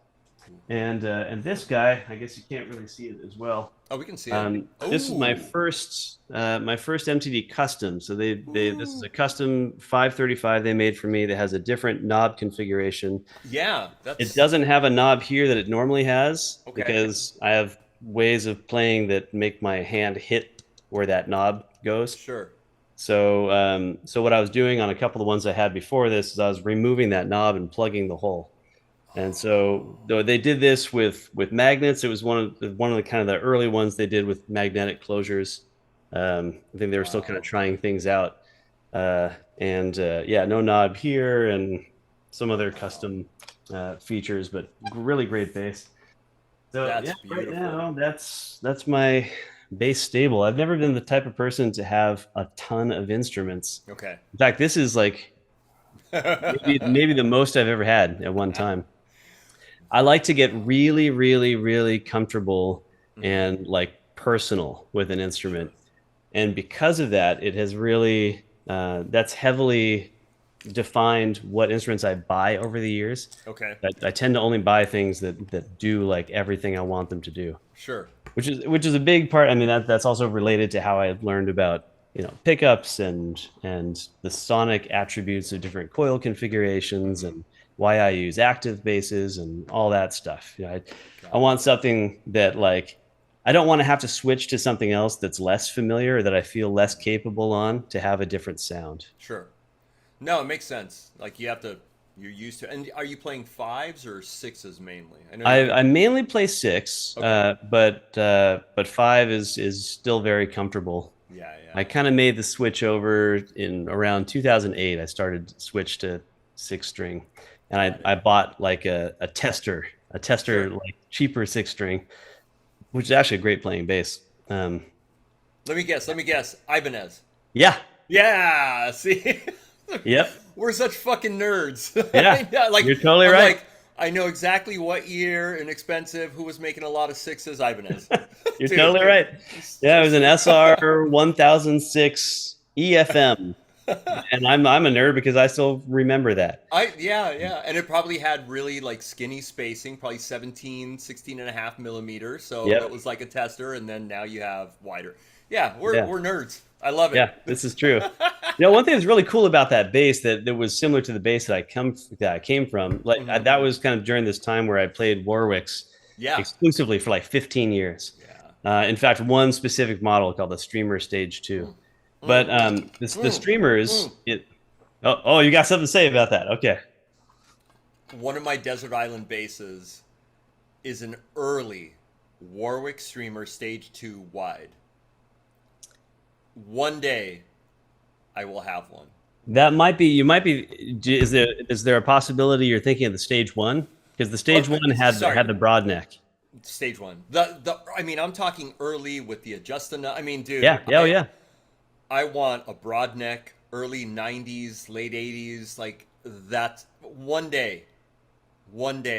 And this guy, I guess you can't really see it as well. Oh, we can see it. This is my Ooh. first MTD custom. So this is Ooh. a custom 535 they made for me that has a different knob configuration. Yeah, It that's doesn't have a knob here that it normally has okay. because I have ways of playing that make my hand hit where that knob goes. Sure. So what I was doing on a couple of the ones I had before this is I was removing that knob and plugging the hole. And so though they did this with magnets, it was one of the kind of the early ones they did with magnetic closures. I think they were still kind of Wow. trying things out. Yeah, no knob here, and some other custom features, but really great bass. So That's yeah, right beautiful. now that's my bass stable. I've never been the type of person to have a ton of instruments. Okay. In fact, this is like maybe the most I've ever had at one time. I like to get really, really, really comfortable Mhm. and like personal with an Sure. instrument. And because of that, it has really that's heavily defined what instruments I buy over the years. Okay. I tend to only buy things that do like everything I want them to do, Sure. which is a big part. I mean, that's also related to how I learned about pickups and the sonic attributes of different coil configurations Mhm. and why I use active basses and all that stuff. I Got it. want something that like I don't want to have to switch to something else that's less familiar or that I feel less capable on to have a different sound. Sure. No, it makes sense. Like you're used to. And are you playing fives or sixes mainly? I know you can. I mainly play six, Okay. but five is still very comfortable. Yeah, I yeah. kind of made the switch over in around 2008. I started to switch to six string, and Got it. I bought like a tester Sure. like cheaper six string, which is actually a great playing bass. Um, Let me guess. Let me guess. Ibanez. yeah, Yeah. See, yep, we're such fucking nerds. yeah, Yeah, like you're totally I'm right. like I know exactly what year and expensive who was making a lot of sixes. Ibanez. You're Dude, totally dude. right. Yeah, it was an SR 1006 EFM, and I'm a nerd because I still remember that. Yeah, and it probably had really like skinny spacing, probably 17, 16.5 millimeters. So that Yep. was like a tester, and then now you have wider. Yeah, we're Yeah. we're nerds. I love it. Yeah, this is true. One thing that's really cool about that bass that was similar to the bass that I came from, like Mhm. that was kind of during this time where I played Warwicks Yeah, exclusively for like 15 years. yeah. In fact, one specific model called the Streamer Stage 2. Mm, But mm, the mm, Streamers, mm. you got something to say about that? Okay. One of my desert island basses is an early Warwick Streamer Stage 2 wide. One day, I will have one. That might be, you might be, is there a possibility you're thinking of the Stage 1? Because the Oh, Stage 1 had sorry, the broad neck. Stage 1. The I mean, I'm talking early with the adjust. I mean, dude, Yeah, yeah, oh, yeah. I want a broad neck, early 90s, late 80s, like that. One day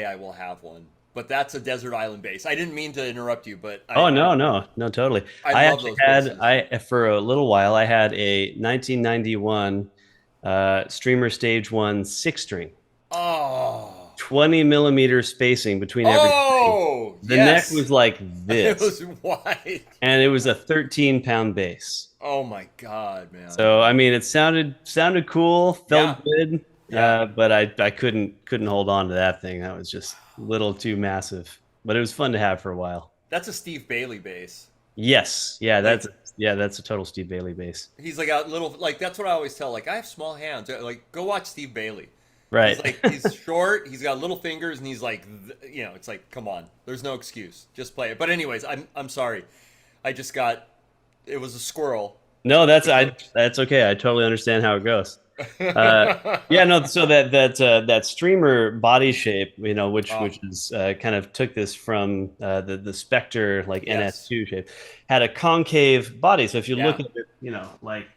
I will have one. But that's a desert island bass. I didn't mean to interrupt you, but Oh no, no, no, totally. I I love actually those had basses. I for a little while I had a 1991 Streamer Stage 1 six string, Oh, 20 millimeter spacing between every string. oh, The neck yes. was like It this, was wide. and it was a 13-pound bass. Oh my god, man. So I mean, it sounded cool, Yeah, felt good, yeah. but I couldn't hold on to that thing. That was just a little too massive. But it was fun to have for a while. That's a Steve Bailey bass. Yes, yeah, Like that's a total Steve Bailey bass. he's like a little like that's what I always tell. Like I have small hands. Like go watch Steve Bailey. He's Right. like he's short. He's got little fingers, and he's like it's like come on. There's no excuse. Just play it. But anyways, I'm sorry. I just got it was a squirrel. No, that's okay. I totally understand how it goes. Uh, yeah, no. So that streamer body shape, Oh which is kind of took this from the Spectre like yes. NS2 shape, had a concave body. So if you look Yeah. at it, like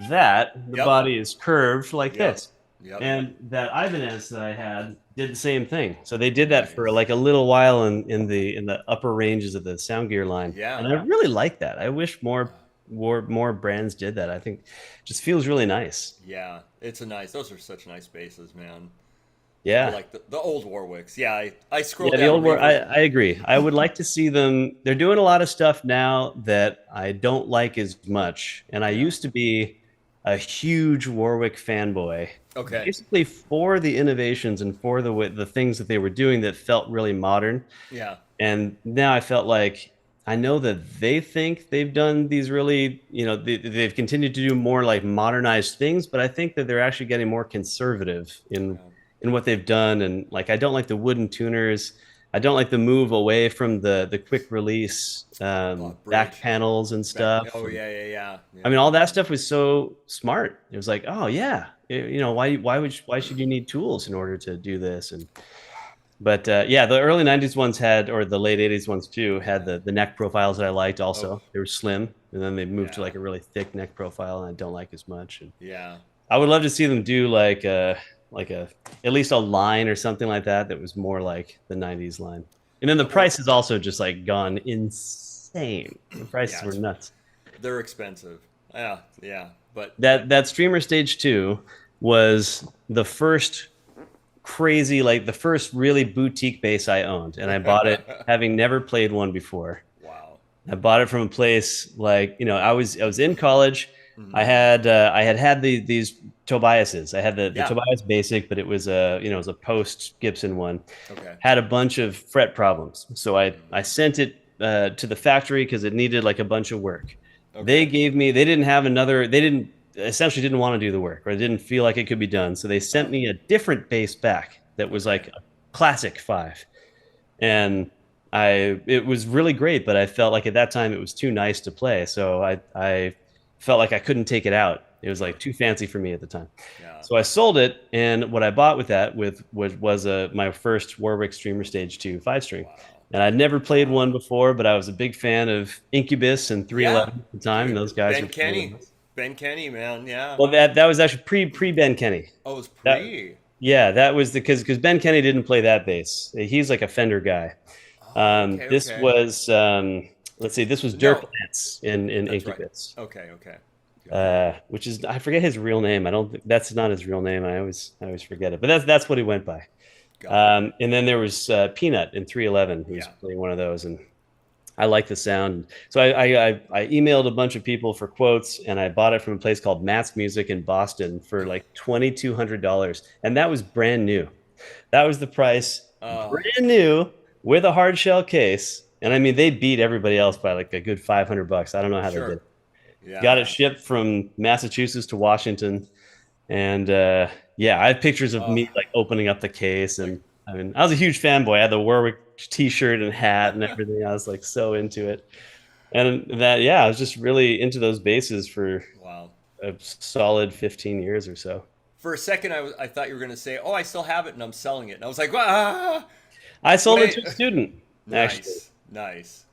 that, the Yep. body is curved like Yep. this. Yep. And that Ibanez that I had did the same thing. So they did that for Nice. like a little while in the upper ranges of the sound gear line, Yeah. and I really like that. I wish more brands did that. I think it just feels really nice. Yeah. It's a nice. Those are such nice basses, man. I Yeah. like the old Warwicks. Yeah. I scrolled Yeah, the down old war. I, reverb. I agree. I would like to see them. They're doing a lot of stuff now that I don't like as much. And I Yeah. used to be a huge Warwick fanboy, Okay. basically for the innovations and for the things that they were doing that felt really modern. Yeah. And now I felt like I know that they think they've done these really, they've continued to do more like modernized things, but I think that they're actually getting more conservative Yeah. in what they've done. And like, I don't like the wooden tuners. I don't like the move away from the quick release Oh, back bridge. panels and Back. stuff. Oh And, yeah, yeah, yeah. I mean, Yeah. all that stuff was so smart. It was like, oh yeah, why should you need tools in order to do this? But yeah, the early 90s ones had, or the late 80s ones too, had the neck profiles that I liked Oh, also. They were slim, and then they moved to yeah. like a really thick neck profile, and I don't like as much. And Yeah. I would love to see them do like a at least a line or something like that was more like the 90s line. And then the price has also just like gone insane. The prices Yeah, were nuts. they're expensive. Yeah, yeah. But That Streamer Stage 2 was the first crazy, like the first really boutique bass I owned, and I bought it having never played one before. wow. I bought it from a place like, I was in college. Mhm. I had these Tobiases. I had the Yeah. Tobias Basic, but it was it was a post Gibson one. Okay. Had a bunch of fret problems, so I sent it to the factory because it needed like a bunch of work. Okay. They didn't have another. They didn't essentially didn't want to do the work, or didn't feel like it could be done. So they sent me a different bass back that was like a classic 5, and it was really great, but I felt like at that time it was too nice to play, so I felt like I couldn't take it out. It was like too fancy for me at the time. Yeah. So I sold it, and what I bought with that was my first Warwick Streamer Stage 2 5-string. Wow. And I'd never played one before, but I was a big fan of Incubus and 311 at the time. Dude, And those guys Ben were Kenny. Ben Kenny, man. Yeah. well, that was actually pre Ben Kenny. Oh, it was That, pre. yeah, that was because Ben Kenny didn't play that bass. He's like a Fender guy. Oh, okay, This okay. was let's see, this was Dirk Lance in That's right. Incubus. Okay, okay. Which is, I forget his real name. I don't think that's not his real name. I always forget it, but that's what he went by. Got it. And then there was Peanut in 311 who was Yeah. playing one of those, and I like the sound. So I emailed a bunch of people for quotes, and I bought it from a place called Matt's Music in Boston for like $2,200, and that was brand new. That was the price, brand new, with a hard shell case. And I mean, they beat everybody else by like a good $500. I don't know how they did it. Yeah. Got it shipped from Massachusetts to Washington, and yeah, I have pictures of me like opening up the case, and I mean, I was a huge fanboy. I had the Warwick T-shirt and hat and everything. I was like so into it, and I was just really into those basses for Wow. a solid 15 years or so. For a second, I thought you were going to say, "Oh, I still have it and I'm selling it," and I was like, "Ah!" I sold Wait. it to a student. Actually, Nice.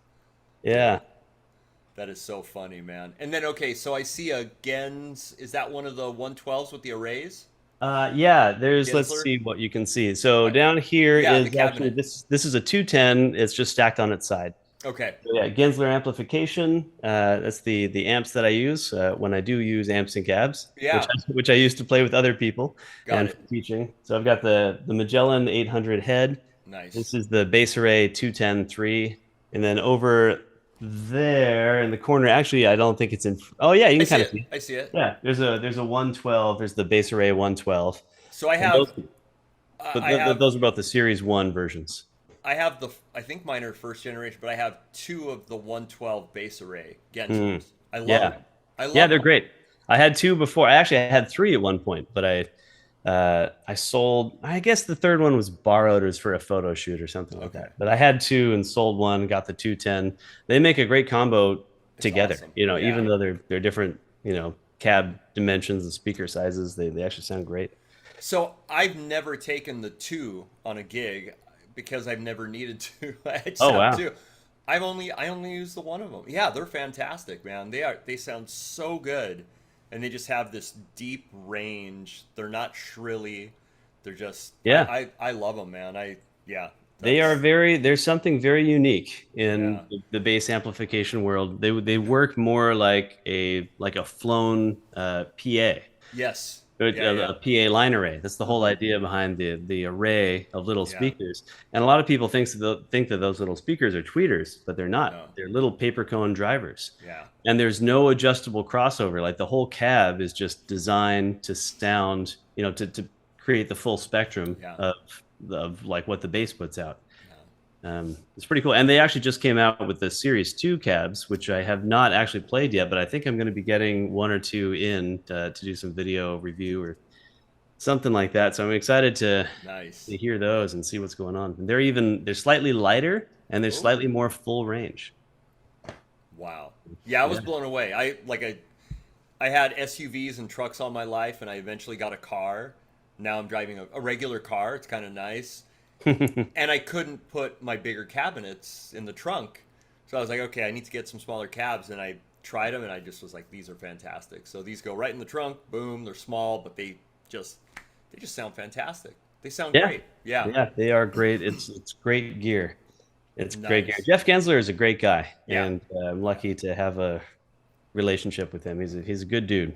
yeah. That is so funny, man. And then, okay, so I see a Gens. Is that one of the 112s with the arrays? Yeah, let's Gensler? see what you can see. So down here Yeah, the is actually cabinet. this is a 210. It's just stacked on its side. Okay. Yeah, Gensler amplification. That's the amps that I use when I do use amps and cabs, Yeah. which I used to play with other people Got and it. for teaching. So I've got the Magellan 800 head. Nice. This is the bass array 210-3, and then over there in the corner. Actually, I don't think it's in. Oh yeah, you can kind of see. I see it. Yeah, there's a 112. There's the bass array 112. So I And have, but I have, those are both the Series 1 versions. I think mine are first generation, but I have two of the 112 bass array Genslers. I love Yeah. them. I love Yeah, they're them. great. I had 2 before. I actually had 3 at one point, but I sold. I guess the third one was borrowed, or was for a photo shoot or something like Okay. that. But I had 2 and sold 1. Got the 210. They make a great combo together. awesome. Even Yeah. though they're different, cab dimensions and speaker sizes, they actually sound great. So I've never taken the two on a gig because I've never needed to. I just Oh, have wow. two. I only use the one of them. Yeah, they're fantastic, man. They sound so good, and they just have this deep range. They're not shrilly. They're just Yeah. I love them, man. They are there's something very unique in Yeah. the bass amplification world. They work more like a flown PA. Yes. A Yeah. PA line array. That's the whole idea behind the array of little Yeah. speakers. And a lot of people think that those little speakers are tweeters, but they're not. No. They're little paper cone drivers. Yeah. And there's no adjustable crossover. Like the whole cab is just designed to sound, to create the full spectrum Yeah. of like what the bass puts out. It's pretty cool. And they actually just came out with the Series 2 cabs, which I have not actually played yet, but I think I'm going to be getting 1 or 2 in to do some video review or something like that. So I'm excited to Nice. hear those and see what's going on. And they're slightly lighter and they're slightly more full range. Wow. Yeah, I was blown away. I had SUVs and trucks all my life, and I eventually got a car. Now I'm driving a regular car. It's kind of nice. And I couldn't put my bigger cabinets in the trunk. So I was like, okay, I need to get some smaller cabs. And I tried them, and I just was like, these are fantastic. So these go right in the trunk. Boom, they're small, but just they just sound fantastic. They sound Yeah, great. Yeah. yeah, they are great. It's great gear. It's great gear. Nice. Jeff Gensler is a great guy, Yeah. and I'm Yeah. lucky to have a relationship with him. He's a good dude.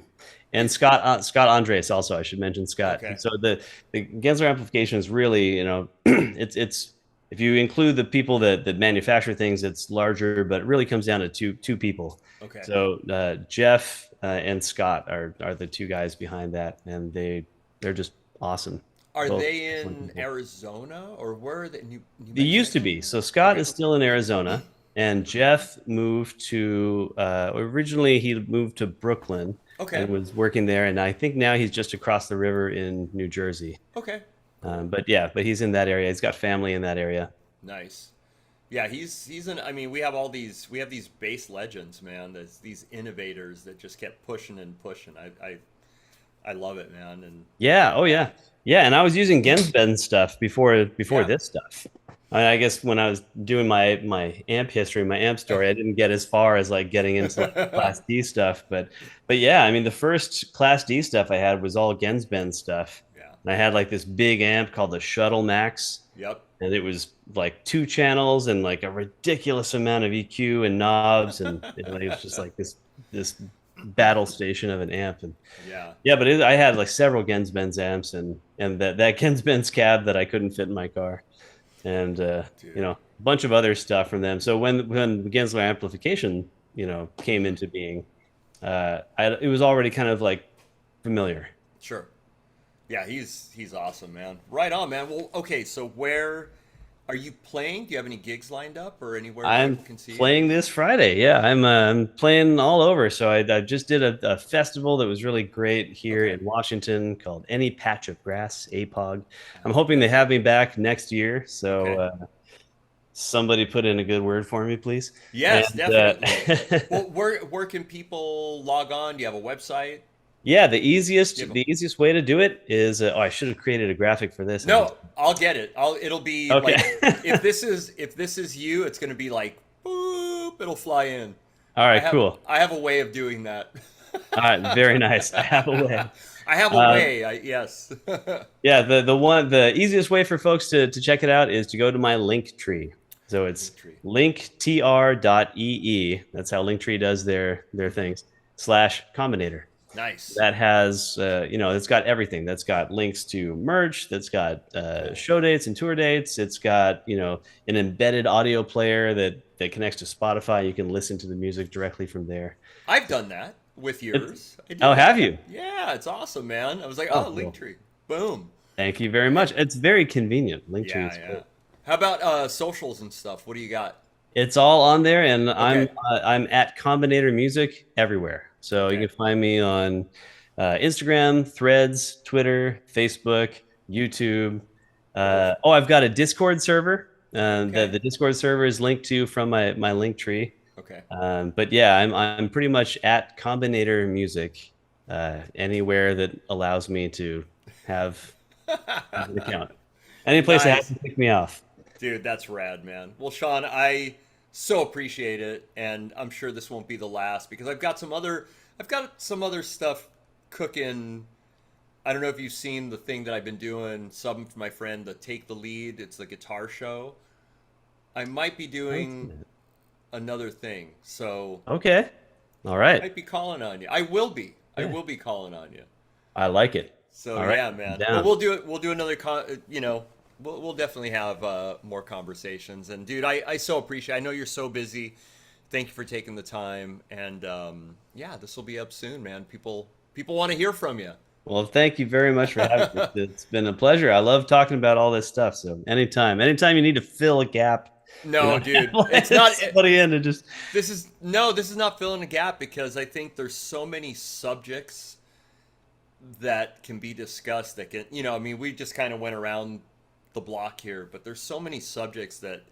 And Scott Andres also, I should mention Scott. Okay. So the Gensler amplification is really, it's if you include the people that manufacture things, it's larger, but it really comes down to two people. Okay. So Jeff and Scott are the two guys behind that, and they're just awesome. Are Both they excellent in people. Arizona or where are they? New It used to Mexico? be. So Scott Okay. is still in Arizona, and Jeff moved to originally he moved to Brooklyn Okay. and was working there, and I think now he's just across the river in New Jersey. Okay. Cool. But he's in that area. He's got family in that area. Nice. Yeah, he's an. I mean, we have these bass legends, man. There's these innovators that just kept pushing and pushing. I love it, man. And Yeah. Oh yeah. Yeah. And I was using Gensben stuff before yeah. this stuff. I guess when I was doing my amp history, my amp story, I didn't get as far as like getting into like Class D stuff. But yeah, I mean, the first Class D stuff I had was all Gensben stuff. Yeah. And I had like this big amp called the Shuttle Max, Yep. and it was like 2 channels and like a ridiculous amount of EQ and knobs, and it was just like this battle station of an amp. And Yeah. yeah, but I had like several Gensben's amps, and that Gensben's cab that I couldn't fit in my car, and Dude. a bunch of other stuff from them. So when Gensler amplification came into being, it was already kind of like familiar. Sure. Yeah, he's awesome, man. Right on, man. Well, okay, so where are you playing? Do you have any gigs lined up or anywhere I'm people can see you? playing this Friday. Yeah, I'm playing all over. So I just did a festival that was really great here Okay. in Washington called Any Patch of Grass, APOG. I'm hoping they have me back next year. So Okay. somebody put in a good word for me, please. Yes, And definitely. Well, where can people log on? Do you have a website? yeah, the Do you have easiest a... the easiest way to do it is I should have created a graphic for this. No, I'll get it. It'll be Okay. like if this is you, it's going to be like boop, it'll fly in. All right, cool. I have a way of doing that. All right, very nice. I have a way. I have a Uh, way. Yes. Yeah, the easiest way for folks to check it out is to go to my link tree. So it's Linktree. linktr.ee. That's how Linktree does their things. /Combinator. Nice. That has it's got everything. That's got links to merch. That's got Cool. show dates and tour dates. It's got an embedded audio player that connects to Spotify. You can listen to the music directly from there. I've done that with yours. I did Oh, that. have you? Yeah, it's awesome, man. I was like, Oh, oh, cool. Linktree. Boom. Thank you very much. It's very convenient. Linktree Yeah, is yeah. great. How about socials and stuff? What do you got? It's all on there, and Okay. I'm at Combinator Music everywhere. So you Okay. can find me on Instagram, Threads, Twitter, Facebook, YouTube. I've got a Discord server. Okay. The Discord server is linked to from my link tree. Okay. But yeah, I'm pretty much at Combinator Music anywhere that allows me to have an account. Any place that has Nice. to pick me off. Dude, that's rad, man. Well, Sean, I so appreciate it, and I'm sure this won't be the last because I've got some other stuff cooking. I don't know if you've seen the thing that I've been doing, subbing for my friend, the Take the Lead. It's the guitar show. I might be doing another thing, so Okay. All I right. might be calling on you. I will be. I Yeah. will be calling on you. I like it. So All right. yeah, man. Down. But we'll do it. We'll do another. We'll definitely have more conversations. And dude, I so appreciate. I know you're so busy. Thank you for taking the time. And yeah, this will be up soon, man. People want to hear from you. Well, thank you very much for having me. It's been a pleasure. I love talking about all this stuff. So anytime you need to fill a gap, No, dude, it's let not. somebody in to just. This is not filling a gap because I think there's so many subjects that can be discussed that can, I mean, we just kind of went around the block here, but there's so many subjects that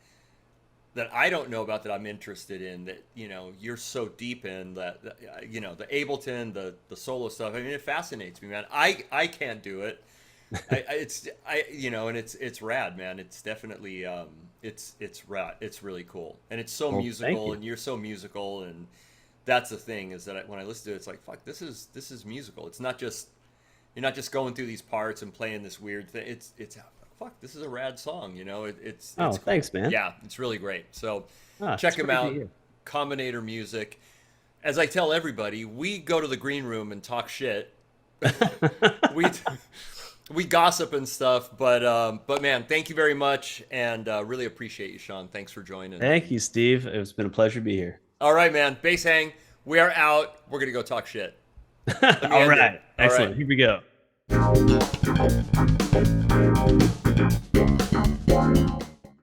that I don't know about that I'm interested in, that you're so deep in, that the Ableton, the solo stuff. I mean, it fascinates me, man. I can't do it. And it's rad, man. It's definitely it's rad. It's really cool, and it's so Well, thank musical, you. and you're so musical, and that's the thing, is that when I listen to it, it's like, fuck, this is musical. It's not just, you're not just going through these parts and playing this weird thing. It's fuck, this is a rad song. Oh, It's cool. thanks, man. Yeah, it's really great. So It's check him great to out. hear. Combinator Music. As I tell everybody, we go to the green room and talk shit. we we gossip and stuff, but man, thank you very much, and really appreciate you, Sean. Thanks for joining. Thank you, Steve. It's been a pleasure to be here. All right, man. Bass hang. We are out. We're gonna go talk shit. Let me All end it. right. All Excellent. right. Here we go.